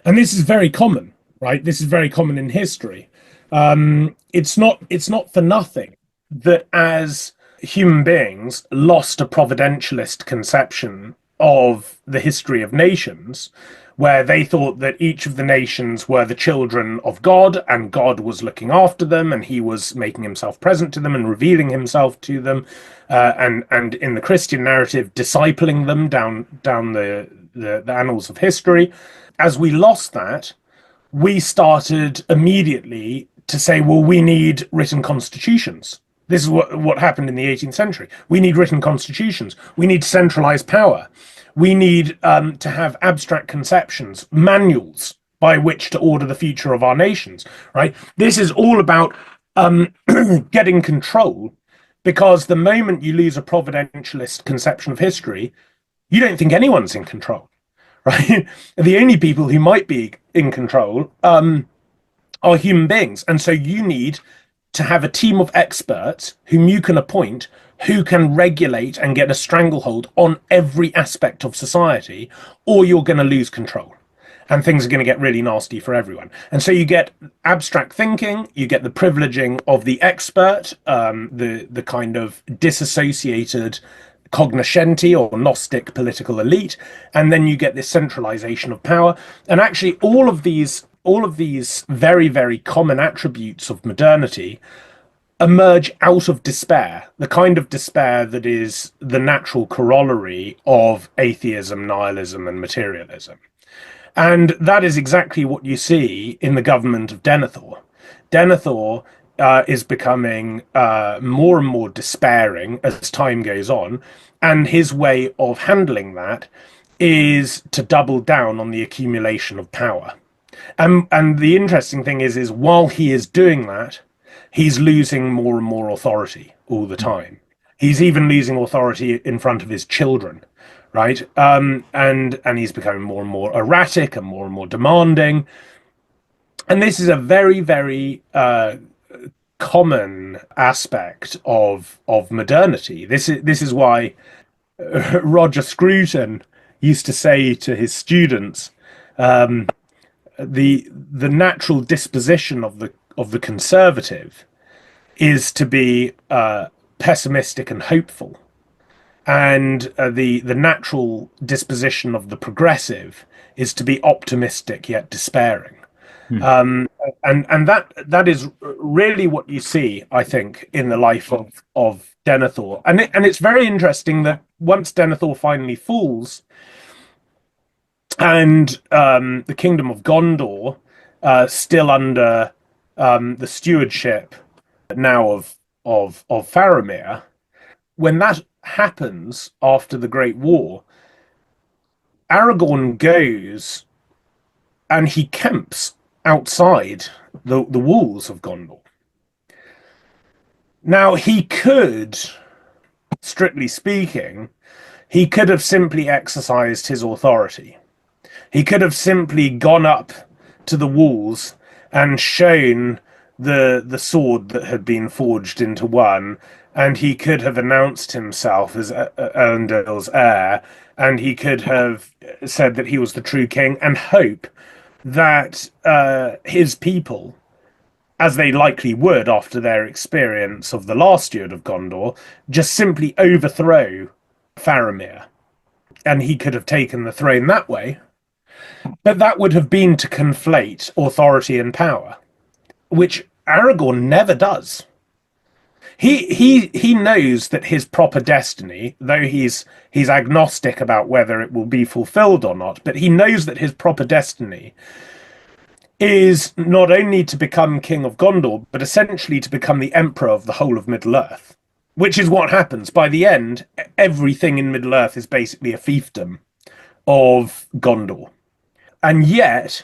And this is very common, right? This is very common in history. It's not for nothing that as human beings lost a providentialist conception of the history of nations, where they thought that each of the nations were the children of God and God was looking after them and he was making himself present to them and revealing himself to them, and in the Christian narrative discipling them down the annals of history. As we lost that, we started immediately to say, well, we need written constitutions. This is what happened in the 18th century. We need written constitutions. We need centralized power. We need to have abstract conceptions, manuals by which to order the future of our nations, right? This is all about getting control, because the moment you lose a providentialist conception of history, you don't think anyone's in control, right? The only people who might be in control are human beings. And so you need to have a team of experts whom you can appoint who can regulate and get a stranglehold on every aspect of society, or you're going to lose control and things are going to get really nasty for everyone. And so you get abstract thinking, you get the privileging of the expert, the kind of disassociated cognoscenti or Gnostic political elite, and then you get this centralization of power. And actually, all of these very, very common attributes of modernity emerge out of despair, the kind of despair that is the natural corollary of atheism, nihilism, and materialism. And that is exactly what you see in the government of Denethor. Denethor is becoming more and more despairing as time goes on, and his way of handling that is to double down on the accumulation of power. And the interesting thing is while he is doing that, he's losing more and more authority all the time. He's even losing authority in front of his children, right? And he's becoming more and more erratic and more demanding. And this is a very, very common aspect of modernity. This is why Roger Scruton used to say to his students, the natural disposition of the conservative is to be pessimistic and hopeful, and the natural disposition of the progressive is to be optimistic yet despairing. Hmm. And that is really what you see, I think, in the life of Denethor. And it's very interesting that once Denethor finally falls, and the kingdom of Gondor, still under the stewardship now of Faramir, when that happens after the Great War, Aragorn goes and he camps outside the walls of Gondor. Now, he could, strictly speaking, he could have simply exercised his authority. He could have simply gone up to the walls and shown the sword that had been forged into one, and he could have announced himself as Elendil's heir, and he could have said that he was the true king, and hope that his people, as they likely would after their experience of the last steward of Gondor, just simply overthrow Faramir, and he could have taken the throne that way. But that would have been to conflate authority and power, which Aragorn never does. He knows that his proper destiny, though he's agnostic about whether it will be fulfilled or not, but he knows that his proper destiny is not only to become king of Gondor, but essentially to become the emperor of the whole of Middle-earth, which is what happens. By the end, everything in Middle-earth is basically a fiefdom of Gondor. And yet,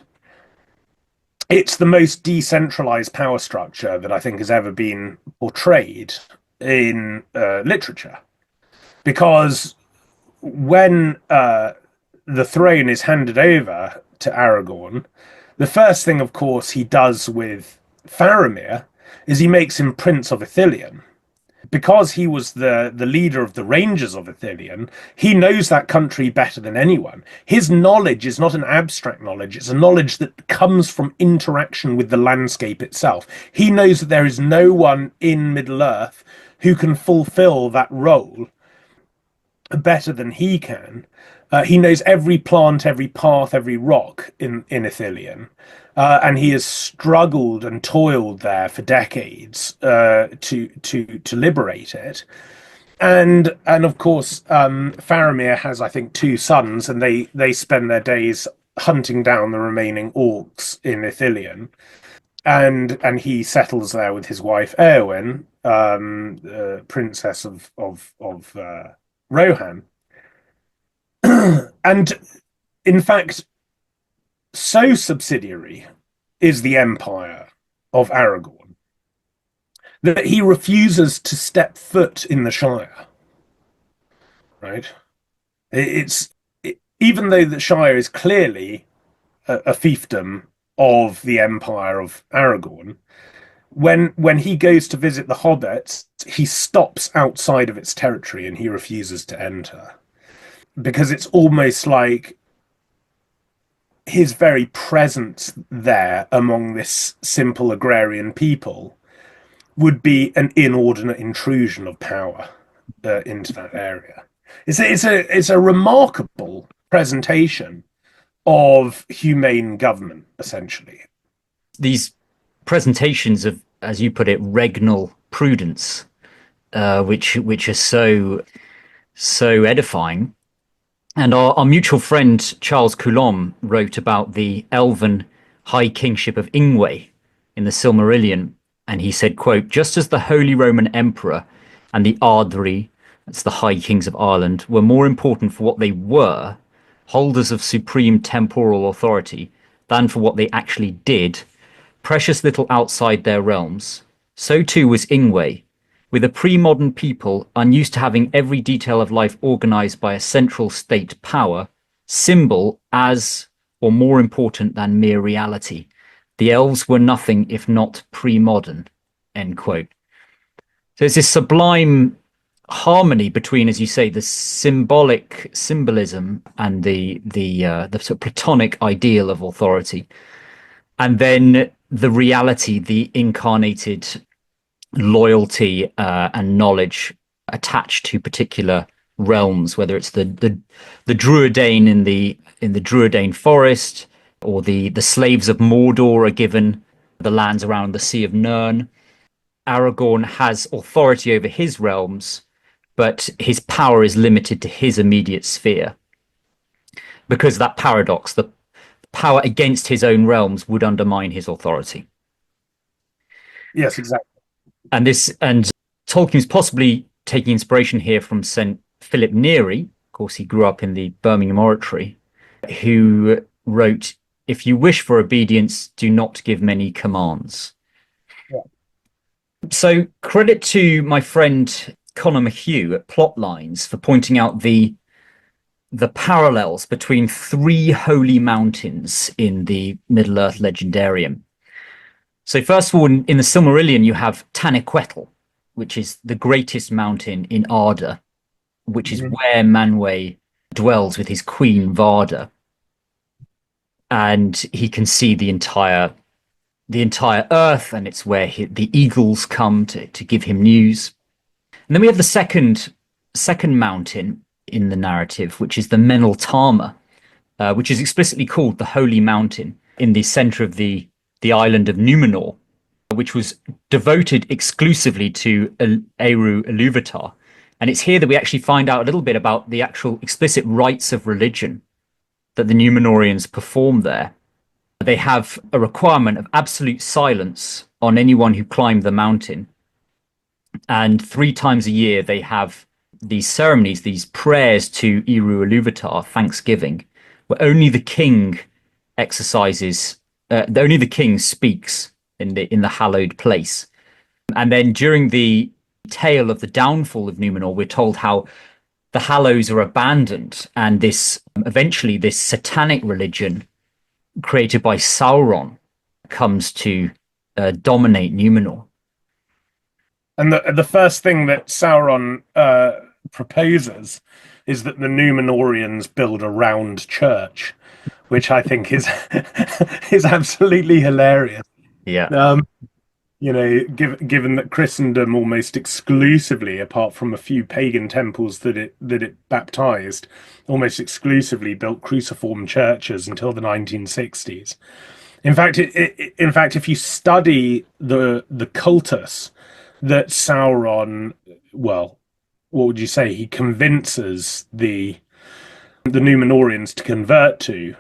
it's the most decentralized power structure that I think has ever been portrayed in literature. Because when the throne is handed over to Aragorn, the first thing, of course, he does with Faramir is he makes him Prince of Ithilien. Because he was the leader of the Rangers of Ithilien, he knows that country better than anyone. His knowledge is not an abstract knowledge, it's a knowledge that comes from interaction with the landscape itself. He knows that there is no one in Middle-earth who can fulfill that role better than he can. He knows every plant, every path, every rock in Ithilien. And he has struggled and toiled there for decades to liberate it. And of course, Faramir has, I think, two sons, and they spend their days hunting down the remaining orcs in Ithilien. And he settles there with his wife Eowyn, princess of Rohan. And in fact, so subsidiary is the empire of Aragorn that he refuses to step foot in the Shire. Right? Even though the Shire is clearly a fiefdom of the empire of Aragorn, when he goes to visit the hobbits he stops outside of its territory and he refuses to enter, because it's almost like his very presence there among this simple agrarian people would be an inordinate intrusion of power into that area. It's a remarkable presentation of humane government, essentially. These presentations of, as you put it, regnal prudence, which are so edifying. And our mutual friend Charles Coulomb wrote about the elven high kingship of Ingwe in the Silmarillion, and he said, quote, "Just as the Holy Roman Emperor and the Ardri, that's the High Kings of Ireland, were more important for what they were, holders of supreme temporal authority, than for what they actually did, precious little outside their realms, so too was Ingwe. With a pre-modern people unused to having every detail of life organized by a central state power, symbol as or more important than mere reality. The elves were nothing if not pre-modern," end quote. So it's this sublime harmony between, as you say, the symbolism and the sort of Platonic ideal of authority, and then the reality, the incarnated loyalty and knowledge attached to particular realms, whether it's the Druidane in the Druidane forest, or the slaves of Mordor are given the lands around the Sea of Nirn. Aragorn has authority over his realms, but his power is limited to his immediate sphere. Because of that paradox, the power against his own realms would undermine his authority. Yes, exactly. And Tolkien's possibly taking inspiration here from St. Philip Neri. Of course, he grew up in the Birmingham Oratory, who wrote, "If you wish for obedience, do not give many commands." Yeah. So credit to my friend Conor McHugh at Plotlines for pointing out the parallels between three holy mountains in the Middle-earth Legendarium. So first of all, in the Silmarillion, you have Taniquetil, which is the greatest mountain in Arda, which is where Manwë dwells with his queen Varda. And he can see the entire earth, and it's where the eagles come to give him news. And then we have the second mountain in the narrative, which is the Meneltama, which is explicitly called the Holy Mountain, in the center of the island of Numenor, which was devoted exclusively to Eru Ilúvatar. And it's here that we actually find out a little bit about the actual explicit rites of religion that the Numenorians perform there. They have a requirement of absolute silence on anyone who climbed the mountain. And 3 times a year, they have these ceremonies, these prayers to Eru Ilúvatar, Thanksgiving, where only the king exercises, only the king speaks in the hallowed place. And then during the tale of the downfall of Numenor, we're told how the Hallows are abandoned, and eventually this satanic religion created by Sauron comes to dominate Numenor. And the first thing that Sauron proposes is that the Númenóreans build a round church, which I think is is absolutely hilarious. Yeah. Given that Christendom almost exclusively, apart from a few pagan temples that it baptized, almost exclusively built cruciform churches until the 1960s. In fact, if you study the cultus that Sauron, well, what would you say, he convinces the Númenóreans to convert to,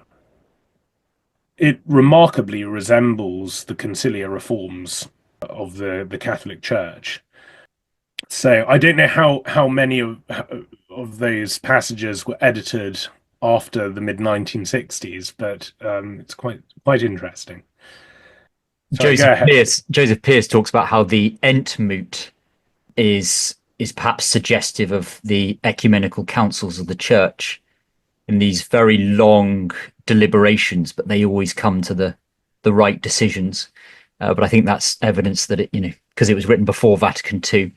it remarkably resembles the conciliar reforms of the Catholic Church. So I don't know how many of those passages were edited after the mid 1960s, but it's quite interesting. Sorry, go ahead. Joseph Pearce talks about how the Entmoot is perhaps suggestive of the ecumenical councils of the church in these very long deliberations, but they always come to the right decisions. But I think that's evidence that because it was written before Vatican II.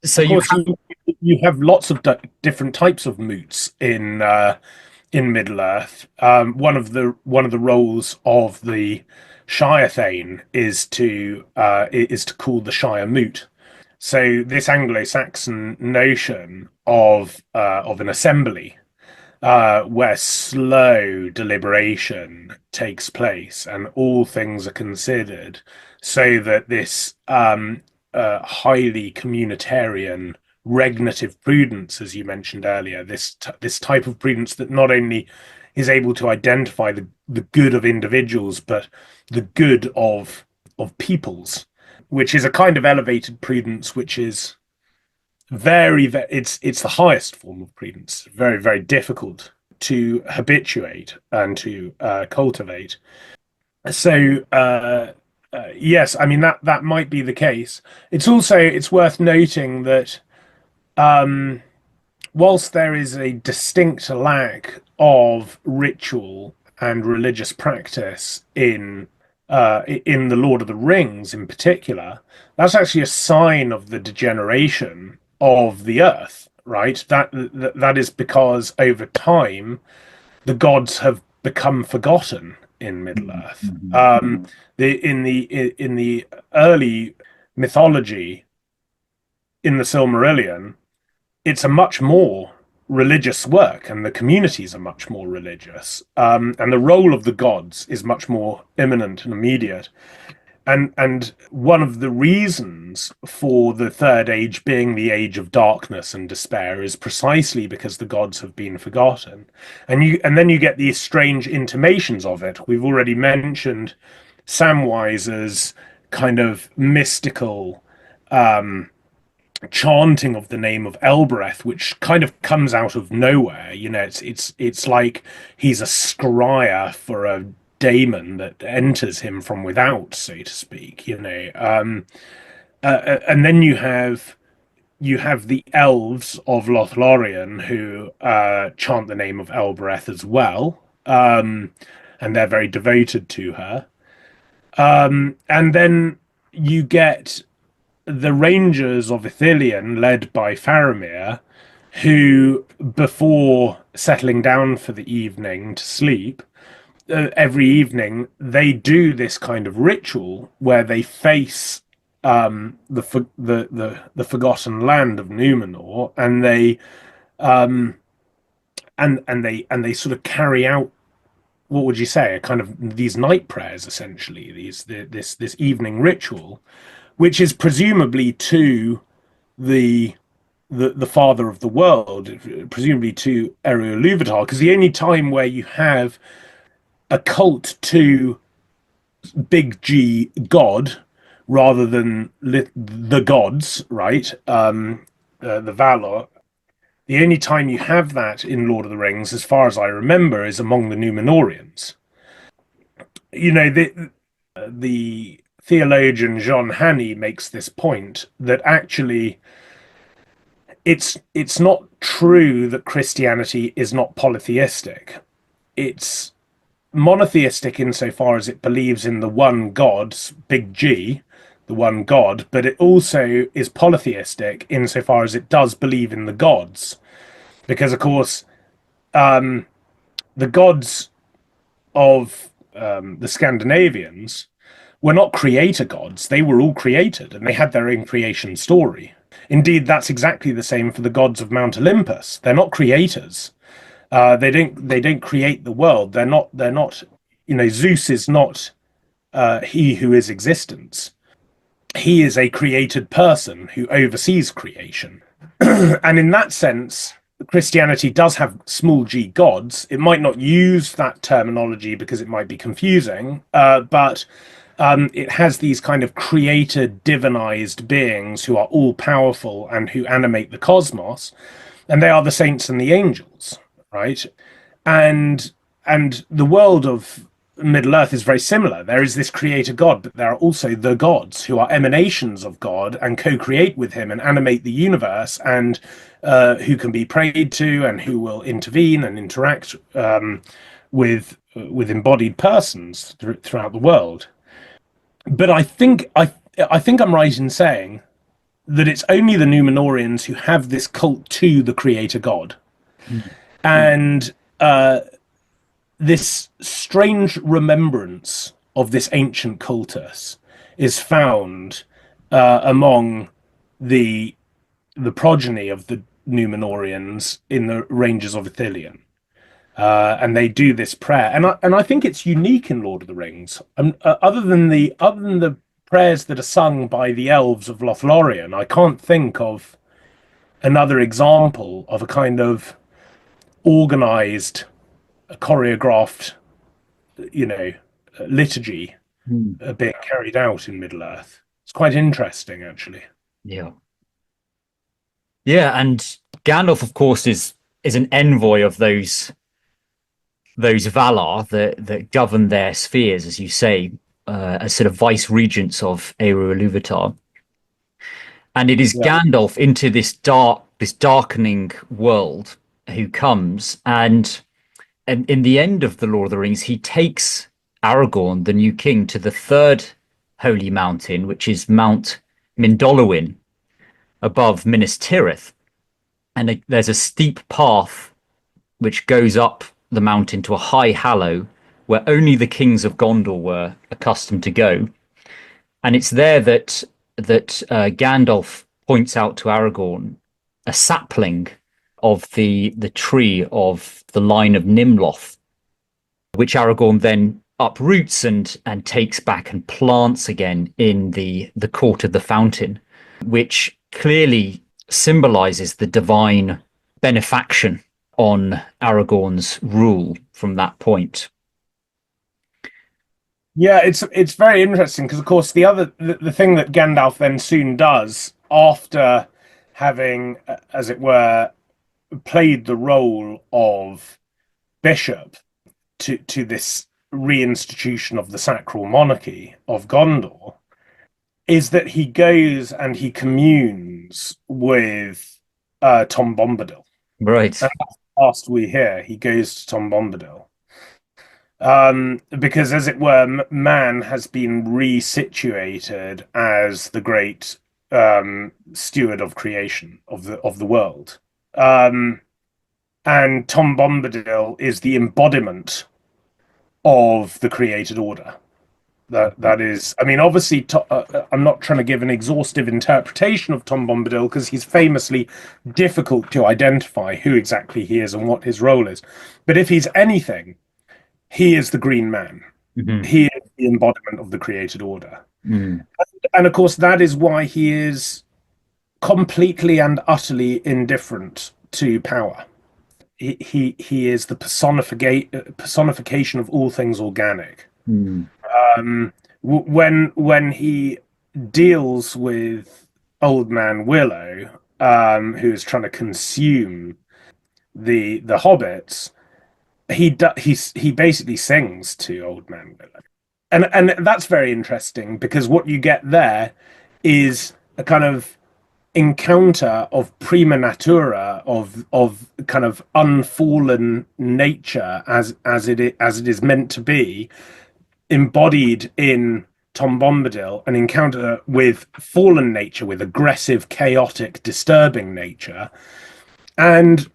So Of course, you have lots of different types of moots in Middle Earth. One of the roles of the Shire Thane is to call the Shire moot. So this Anglo-Saxon notion of an assembly where slow deliberation takes place and all things are considered, so that this highly communitarian regnative prudence, as you mentioned earlier, this type of prudence that not only is able to identify the good of individuals, but the good of peoples, which is a kind of elevated prudence, which is it's the highest form of prudence, very, very difficult to habituate and to cultivate. So yes, I mean that might be the case. It's worth noting that um, whilst there is a distinct lack of ritual and religious practice in the Lord of the Rings in particular, that's actually a sign of the degeneration of the earth, right? That is because over time the gods have become forgotten in Middle Earth. In the early mythology in the Silmarillion, it's a much more religious work, and the communities are much more religious, and the role of the gods is much more imminent and immediate. And one of the reasons for the Third Age being the age of darkness and despair is precisely because the gods have been forgotten, and then you get these strange intimations of it. We've already mentioned Samwise's kind of mystical chanting of the name of Elbereth, which kind of comes out of nowhere. It's like he's a scryer for a daemon that enters him from without, so to speak. And then you have the elves of Lothlorien who chant the name of Elbereth as well, and they're very devoted to her. And then you get the Rangers of Ithilien, led by Faramir, who, before settling down for the evening to sleep, every evening they do this kind of ritual where they face the forgotten land of Numenor, and they sort of carry out, what would you say, a kind of these night prayers, essentially, this evening ritual, which is presumably to the the father of the world, presumably to Eru Ilúvatar, because the only time where you have a cult to big G God rather than the gods, right? The Valar. The only time you have that in Lord of the Rings, as far as I remember, is among the Númenóreans. The theologian John Hannay makes this point that actually it's not true that Christianity is not polytheistic. It's monotheistic insofar as it believes in the one God, big G, the one God, but it also is polytheistic insofar as it does believe in the gods. Because, of course, the gods of the Scandinavians were not creator gods. They were all created, and they had their own creation story. Indeed, that's exactly the same for the gods of Mount Olympus. They're not creators. They don't create the world. They're not. Zeus is not he who is existence. He is a created person who oversees creation. And in that sense, Christianity does have small g gods. It might not use that terminology because it might be confusing, but it has these kind of created, divinized beings who are all powerful and who animate the cosmos, and they are the saints and the angels, right? And the world of Middle Earth is very similar. There is this creator God, but there are also the gods who are emanations of God and co-create with him and animate the universe, and who can be prayed to and who will intervene and interact with embodied persons throughout the world. But I think I think I'm right in saying that it's only the Númenóreans who have this cult to the creator god. Mm. And this strange remembrance of this ancient cultus is found among the the progeny of the Númenóreans in the ranges of Ithilien. And they do this prayer, and I think it's unique in Lord of the Rings. Other than the prayers that are sung by the elves of Lothlorien, I can't think of another example of a kind of organized, choreographed, you know, liturgy Mm. being carried out in Middle Earth. It's quite interesting, actually. Yeah. Yeah, and Gandalf, of course, is an envoy of those Valar that govern their spheres, as you say, as sort of vice regents of Eru Ilúvatar. And it is Yeah. Gandalf into this darkening world who comes, and in the end of the Lord of the Rings, he takes Aragorn, the new king, to the third holy mountain, which is Mount Mindolluin above Minas Tirith. And there's a steep path which goes up the mountain to a high hallow where only the kings of Gondor were accustomed to go. And it's there that Gandalf points out to Aragorn a sapling of the tree of the line of Nimloth, which Aragorn then uproots and takes back and plants again in the court of the fountain, which clearly symbolizes the divine benefaction on Aragorn's rule from that point. Yeah, it's very interesting because, of course, the thing that Gandalf then soon does after having, as it were, played the role of bishop to this reinstitution of the sacral monarchy of Gondor, is that he goes and he communes with Tom Bombadil. Right. And that's the last we hear. He goes to Tom Bombadil. Because, as it were, man has been resituated as the great steward of creation of the world, and Tom Bombadil is the embodiment of the created order. That is, I mean, obviously, I'm not trying to give an exhaustive interpretation of Tom Bombadil because he's famously difficult to identify who exactly he is and what his role is. But if he's anything, he is the Green Man. Mhm. He is the embodiment of the created order. Mm. And of course, that is why he is completely and utterly indifferent to power. He is the personification of all things organic. Mm. When he deals with Old Man Willow, who is trying to consume the hobbits, he basically sings to Old Man Willow, and that's very interesting because what you get there is a kind of encounter of prima natura of kind of unfallen nature as it is meant to be, embodied in Tom Bombadil, an encounter with fallen nature, with aggressive, chaotic, disturbing nature. And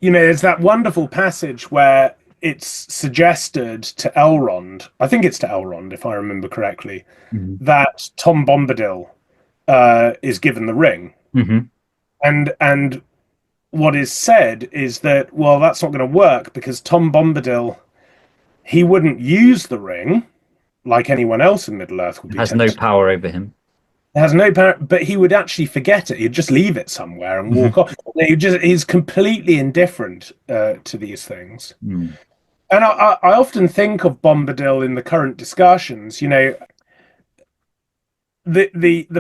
there's that wonderful passage where it's suggested to Elrond, I think it's to Elrond, if I remember correctly, Mhm. that Tom Bombadil is given the ring. Mhm. And what is said is that, well, that's not going to work because Tom Bombadil, he wouldn't use the ring like anyone else in Middle Earth would be Has no tempted. power over him. Has no power, but he would actually forget it. He'd just leave it somewhere and walk Mhm. off. He's completely indifferent to these things. Mm. And I often think of Bombadil in the current discussions. The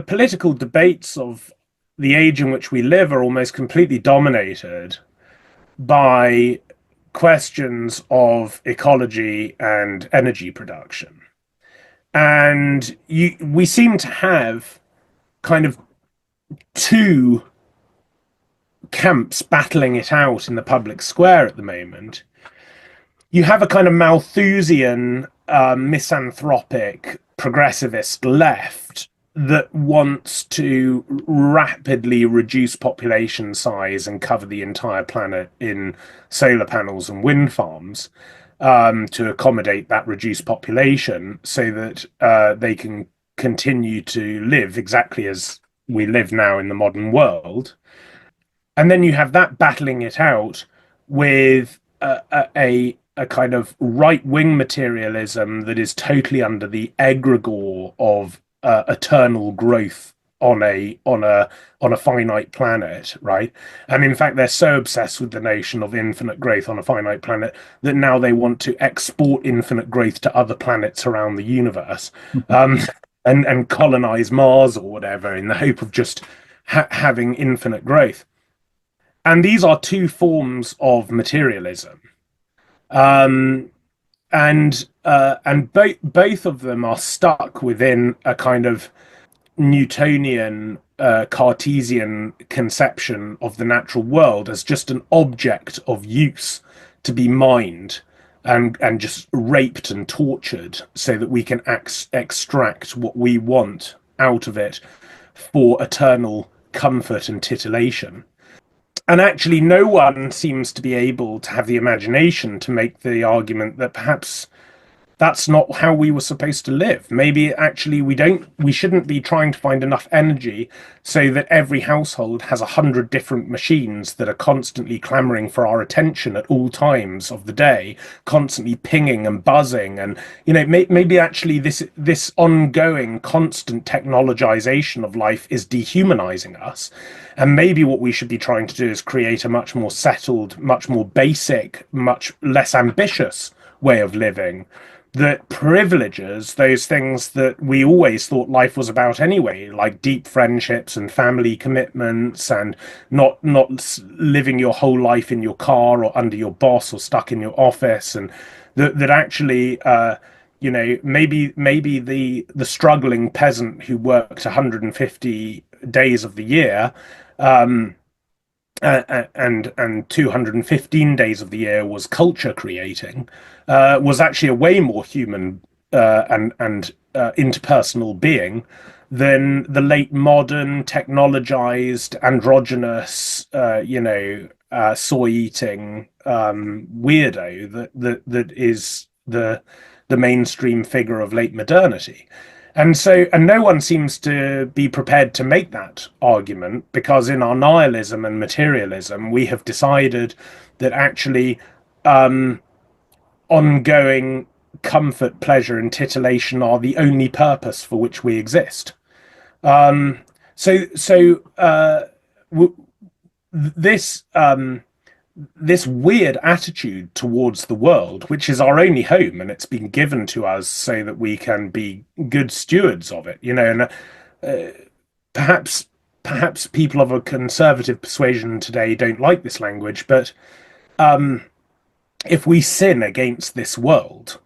political debates of the age in which we live are almost completely dominated by questions of ecology and energy production. And we seem to have kind of two camps battling it out in the public square at the moment. You have a kind of Malthusian, misanthropic, progressivist left that wants to rapidly reduce population size and cover the entire planet in solar panels and wind farms, to accommodate that reduced population so that they can continue to live exactly as we live now in the modern world. And then you have that battling it out with a kind of right wing materialism that is totally under the egregore of eternal growth on a finite planet, right? And in fact, they're so obsessed with the notion of infinite growth on a finite planet that now they want to export infinite growth to other planets around the universe, um, and colonize Mars or whatever in the hope of just having infinite growth. And these are two forms of materialism, um, and both of them are stuck within a kind of Newtonian, Cartesian conception of the natural world as just an object of use to be mined and just raped and tortured so that we can extract what we want out of it for eternal comfort and titillation. And actually, no one seems to be able to have the imagination to make the argument that perhaps that's not how we were supposed to live. Maybe actually we shouldn't be trying to find enough energy so that every household has 100 different machines that are constantly clamoring for our attention at all times of the day, constantly pinging and buzzing. And, maybe actually this ongoing constant technologization of life is dehumanizing us. And maybe what we should be trying to do is create a much more settled, much more basic, much less ambitious way of living that privileges those things that we always thought life was about anyway, like deep friendships and family commitments, and not living your whole life in your car or under your boss or stuck in your office, and that actually maybe the struggling peasant who worked 150 days of the year, and 215 days of the year was culture creating, was actually a way more human and interpersonal being than the late modern technologized androgynous soy eating weirdo that is the mainstream figure of late modernity. And no one seems to be prepared to make that argument, because in our nihilism and materialism, we have decided that actually ongoing comfort, pleasure, and titillation are the only purpose for which we exist. Um, so this this weird attitude towards the world, which is our only home, and it's been given to us so that we can be good stewards of it, and perhaps perhaps people of a conservative persuasion today don't like this language, but if we sin against this world,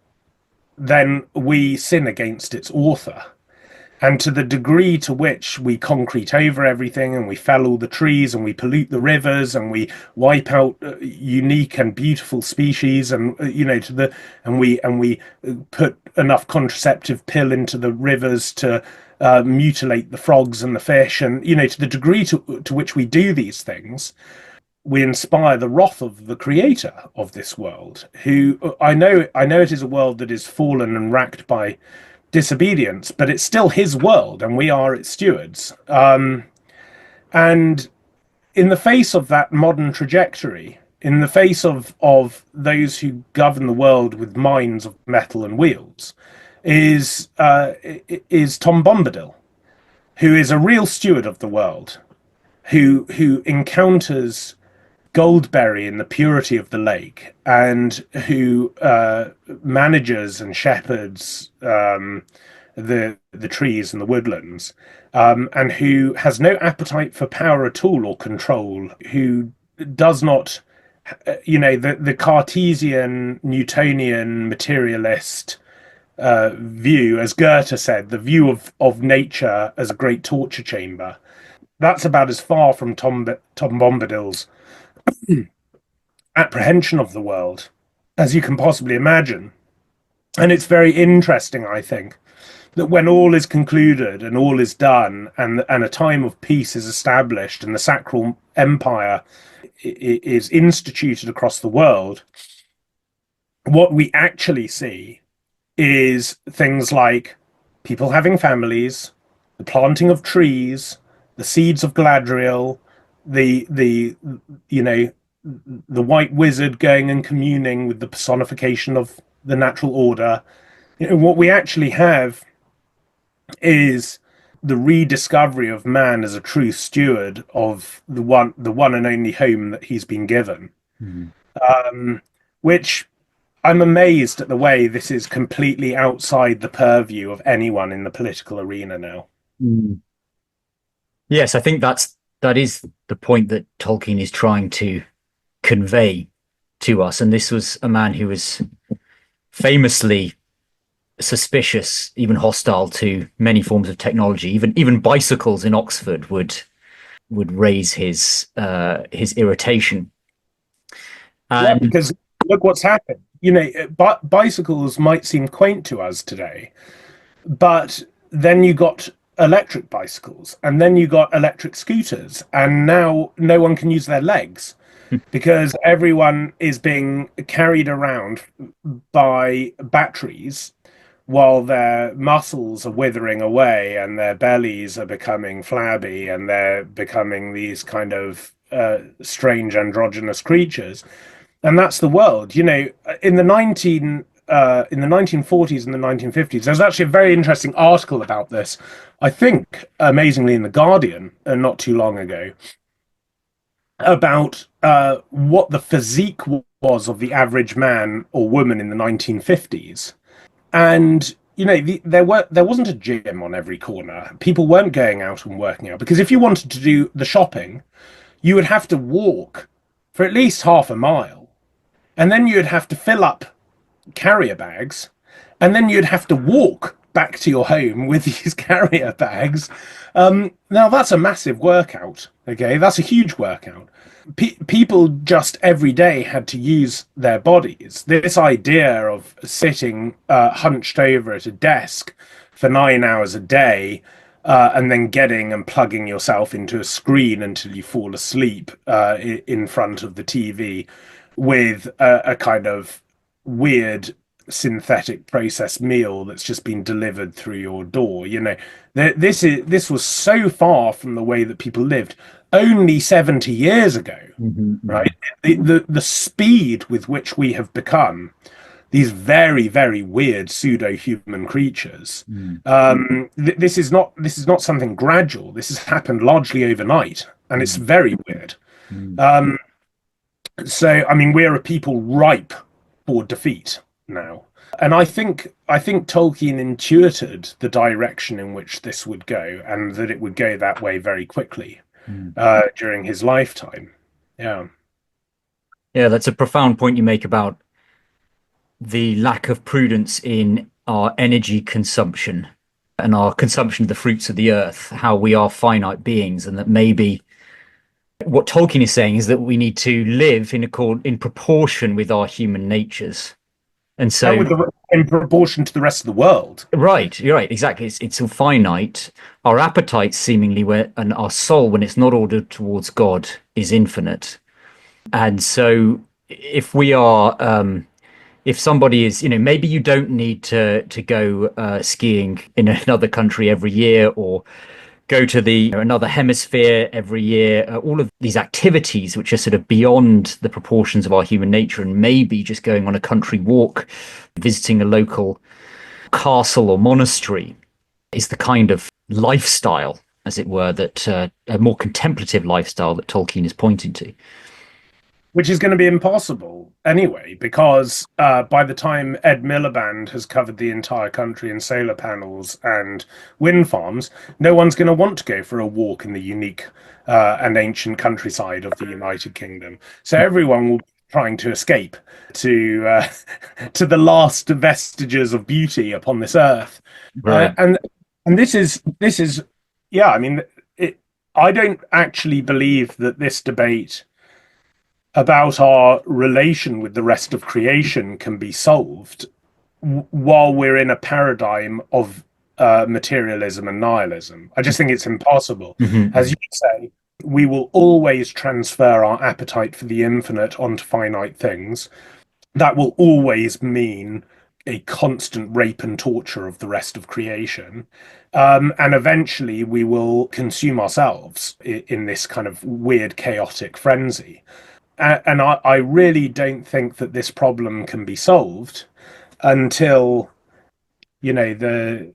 then we sin against its author. And to the degree to which we concrete over everything and we fell all the trees and we pollute the rivers and we wipe out unique and beautiful species, and we put enough contraceptive pill into the rivers to mutilate the frogs and the fish, and to the degree to which we do these things, we inspire the wrath of the creator of this world, who I know it is a world that is fallen and racked by disobedience, but it's still his world and we are its stewards. And in the face of that modern trajectory, in the face of those who govern the world with minds of metal and wheels, is Tom Bombadil, who is a real steward of the world, who encounters Goldberry in the purity of the lake, and who manages and shepherds the trees and the woodlands, and who has no appetite for power at all or control, who does not, the Cartesian, Newtonian, materialist view, as Goethe said, the view of nature as a great torture chamber. That's about as far from Tom Bombadil's apprehension of the world as you can possibly imagine. And it's very interesting, I think, that when all is concluded and all is done, and a time of peace is established and the sacral empire is instituted across the world, what we actually see is things like people having families, the planting of trees, the seeds of Galadriel, the you know the white wizard going and communing with the personification of the natural order. What we actually have is the rediscovery of man as a true steward of the one and only home that he's been given. Mhm. Which I'm amazed at the way this is completely outside the purview of anyone in the political arena now. Mm. Yes, I think that is the point that Tolkien is trying to convey to us. And this was a man who was famously suspicious, even hostile to many forms of technology. Even bicycles in Oxford would raise his irritation. Yeah, And because look what's happened. Bicycles might seem quaint to us today, but then you got electric bicycles, and then you got electric scooters, and now no one can use their legs because everyone is being carried around by batteries while their muscles are withering away and their bellies are becoming flabby and they're becoming these kind of strange androgynous creatures. And that's the world. In the 1940s and the 1950s, there's actually a very interesting article about this, I think, amazingly, in The Guardian, not too long ago, about what the physique was of the average man or woman in the 1950s. And there wasn't a gym on every corner. People weren't going out and working out, because if you wanted to do the shopping, you would have to walk for at least half a mile, and then you'd have to fill up carrier bags, and then you'd have to walk back to your home with these carrier bags. Now that's a massive workout. Okay, that's a huge workout. People just every day had to use their bodies. This idea of sitting hunched over at a desk for 9 hours a day, and then getting and plugging yourself into a screen until you fall asleep in front of the TV with a kind of weird synthetic processed meal that's just been delivered through your door. This was so far from the way that people lived only 70 years ago, Mhm, right? mhm. The speed with which we have become these very, very weird pseudo-human creatures. Mm, This is not something gradual. This has happened largely overnight, and it's mm, very weird. mm. So, I mean, we're a people ripe for defeat now. And I think Tolkien intuited the direction in which this would go, and that it would go that way very quickly Mm. during his lifetime. Yeah. Yeah, that's a profound point you make about the lack of prudence in our energy consumption and our consumption of the fruits of the earth, how we are finite beings, and that maybe what Tolkien is saying is that we need to live in proportion with our human natures. And And so, with in proportion to the rest of the world. right, you're right, exactly. It's all finite. Our appetites seemingly and our soul, when it's not ordered towards God, is infinite. And so if we are if somebody is, maybe you don't need to go skiing in another country every year, or go to another hemisphere every year. All of these activities, which are sort of beyond the proportions of our human nature, and maybe just going on a country walk, visiting a local castle or monastery, is the kind of lifestyle, as it were, that a more contemplative lifestyle that Tolkien is pointing to. Which is going to be impossible anyway, because by the time Ed Miliband has covered the entire country in solar panels and wind farms, no one's going to want to go for a walk in the unique and ancient countryside of the United Kingdom. So everyone will be trying to escape to to the last vestiges of beauty upon this earth, Right. and this is yeah. I mean, I don't actually believe that this debate about our relation with the rest of creation can be solved while we're in a paradigm of materialism and nihilism. I just think it's impossible. As Hmm. you say, we will always transfer our appetite for the infinite onto finite things. That will always mean a constant rape and torture of the rest of creation. And eventually we will consume ourselves in this kind of weird, chaotic frenzy. And I really don't think that this problem can be solved until, the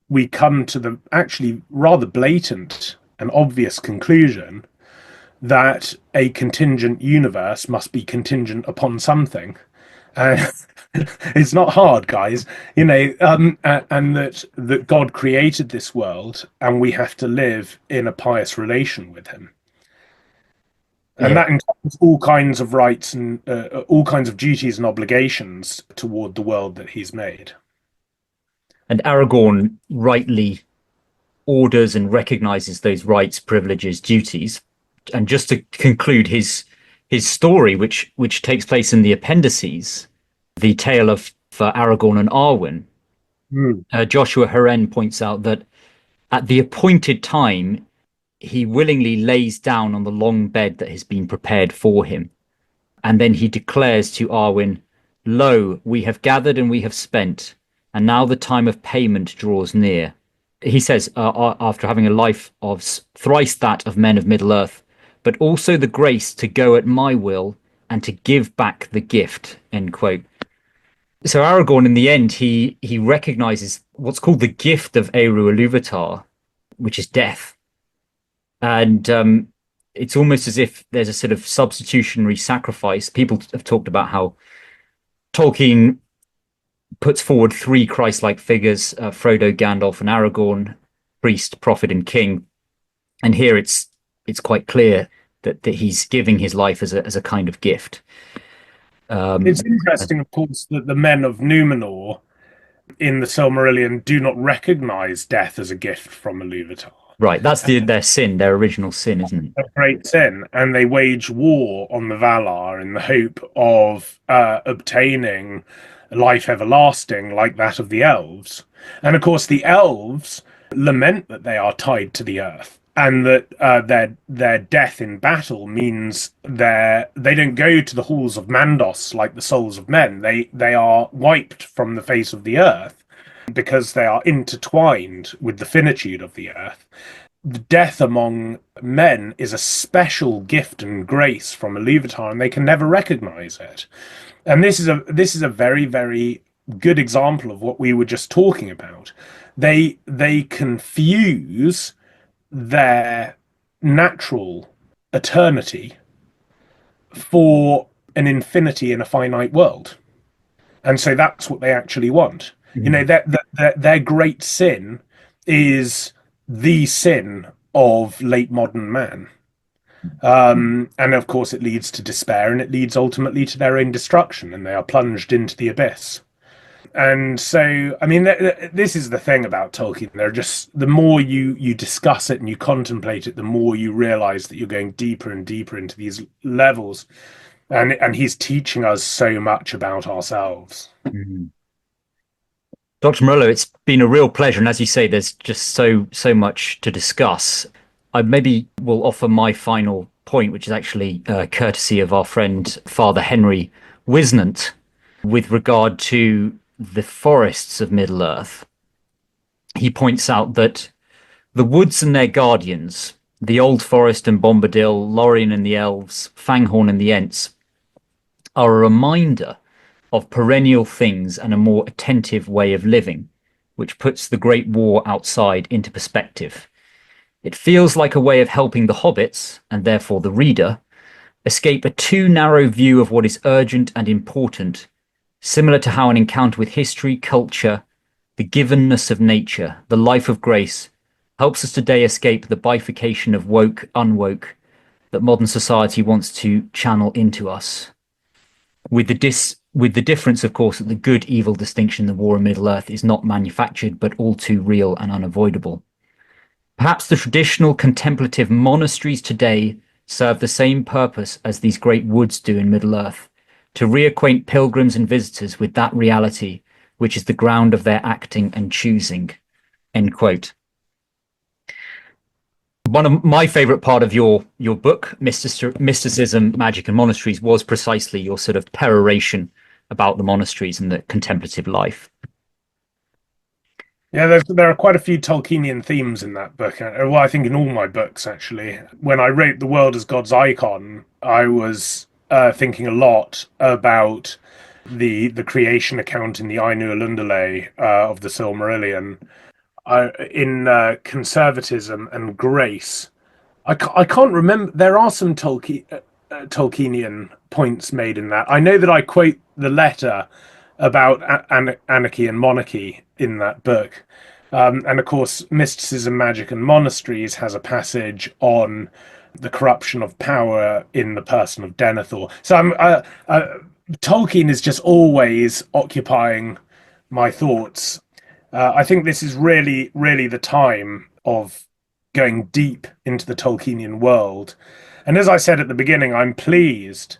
we come to the actually rather blatant and obvious conclusion that a contingent universe must be contingent upon something. Uh, it's not hard, guys, and that God created this world, and we have to live in a pious relation with Him, and Yeah. that includes all kinds of rights and all kinds of duties and obligations toward the world that He's made. And Aragorn rightly orders and recognizes those rights, privileges, duties. And just to conclude his story, which takes place in the appendices, the tale of Aragorn and Arwen, Mm. Joshua Haren points out that at the appointed time, he willingly lays down on the long bed that has been prepared for him. And then he declares to Arwen, "Lo, we have gathered and we have spent, and now the time of payment draws near." He says, after having a life of thrice that of men of Middle Earth, but also the grace to go at my will and to give back the gift, end quote. So Aragorn, in the end, he recognizes what's called the gift of Eru Ilúvatar, which is death. And it's almost as if there's a sort of substitutionary sacrifice. People have talked about how Tolkien puts forward three Christ-like figures: Frodo, Gandalf, and Aragorn, priest, prophet, and king. And here it's quite clear that he's giving his life as a kind of gift. It's Um, interesting, of course, that the men of Numenor in the Silmarillion do not recognize death as a gift from Ilúvatar. right, that's their sin, their original sin, isn't it? A great sin, and they wage war on the Valar in the hope of obtaining life everlasting like that of the elves. And of course, the elves lament that they are tied to the earth, and that their death in battle means they don't go to the halls of Mandos like the souls of men. They are wiped from the face of the earth because they are intertwined with the finitude of the earth. The death among men is a special gift and grace from Ilúvatar, and they can never recognize it. And this is a very, very good example of what we were just talking about. They confuse their natural eternity for an infinity in a finite world. And so that's what they actually want. Mhm. Their great sin is the sin of late modern man. And of course, it leads to despair, and it leads ultimately to their own destruction, and they are plunged into the abyss. And so, I mean, this is the thing about Tolkien. They're just the more you discuss it and you contemplate it, the more you realize that you're going deeper and deeper into these levels, and he's teaching us so much about ourselves. Mhm. Dr. Morello, it's been a real pleasure. And as you say, there's just so much to discuss. I maybe will offer my final point, which is actually courtesy of our friend Father Henry Wisnant, with regard to the forests of Middle Earth. He points out that the woods and their guardians, the Old Forest and Bombadil, Lorien and the Elves, Fanghorn and the Ents, are a reminder of perennial things and a more attentive way of living, which puts the Great War outside into perspective. It feels like a way of helping the hobbits, and therefore the reader, escape a too narrow view of what is urgent and important, similar to how an encounter with history, culture, the givenness of nature, the life of grace, helps us today escape the bifurcation of woke, unwoke that modern society wants to channel into us. With the difference, of course, that the good evil distinction in the War of Middle Earth is not manufactured, but all too real and unavoidable. Perhaps the traditional contemplative monasteries today serve the same purpose as these great woods do in Middle Earth, to reacquaint pilgrims and visitors with that reality which is the ground of their acting and choosing. End quote. One of my favorite part of your book, Mysticism, Magic and Monasteries, was precisely your sort of peroration about the monasteries and the contemplative life. Yeah, there are quite a few Tolkienian themes in that book. Well, I think in all my books, actually. When I wrote The World as God's Icon, I was thinking a lot about the creation account in the Ainu Alundale of the Silmarillion. In conservatism and grace, I can't remember. There are some Tolkienian points made in that. I know that I quote the letter about anarchy and monarchy in that book. And of course, Mysticism, Magic and Monasteries has a passage on the corruption of power in the person of Denethor. So Tolkien is just always occupying my thoughts. I think this is really, really the time of going deep into the Tolkienian world. And as I said at the beginning, I'm pleased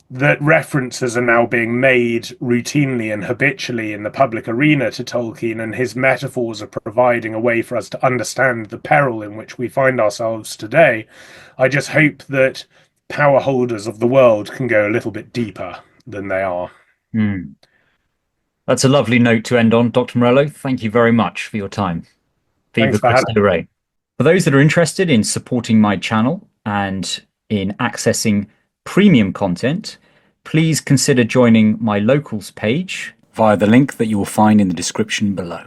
that references are now being made routinely and habitually in the public arena to Tolkien, and his metaphors are providing a way for us to understand the peril in which we find ourselves today. I just hope that power holders of the world can go a little bit deeper than they are. That's a lovely note to end on, Dr. Morello. Thank you very much for your time. Thanks Viva for having Cristo Rey. For those that are interested in supporting my channel and in accessing premium content, please consider joining my locals page via the link that you will find in the description below.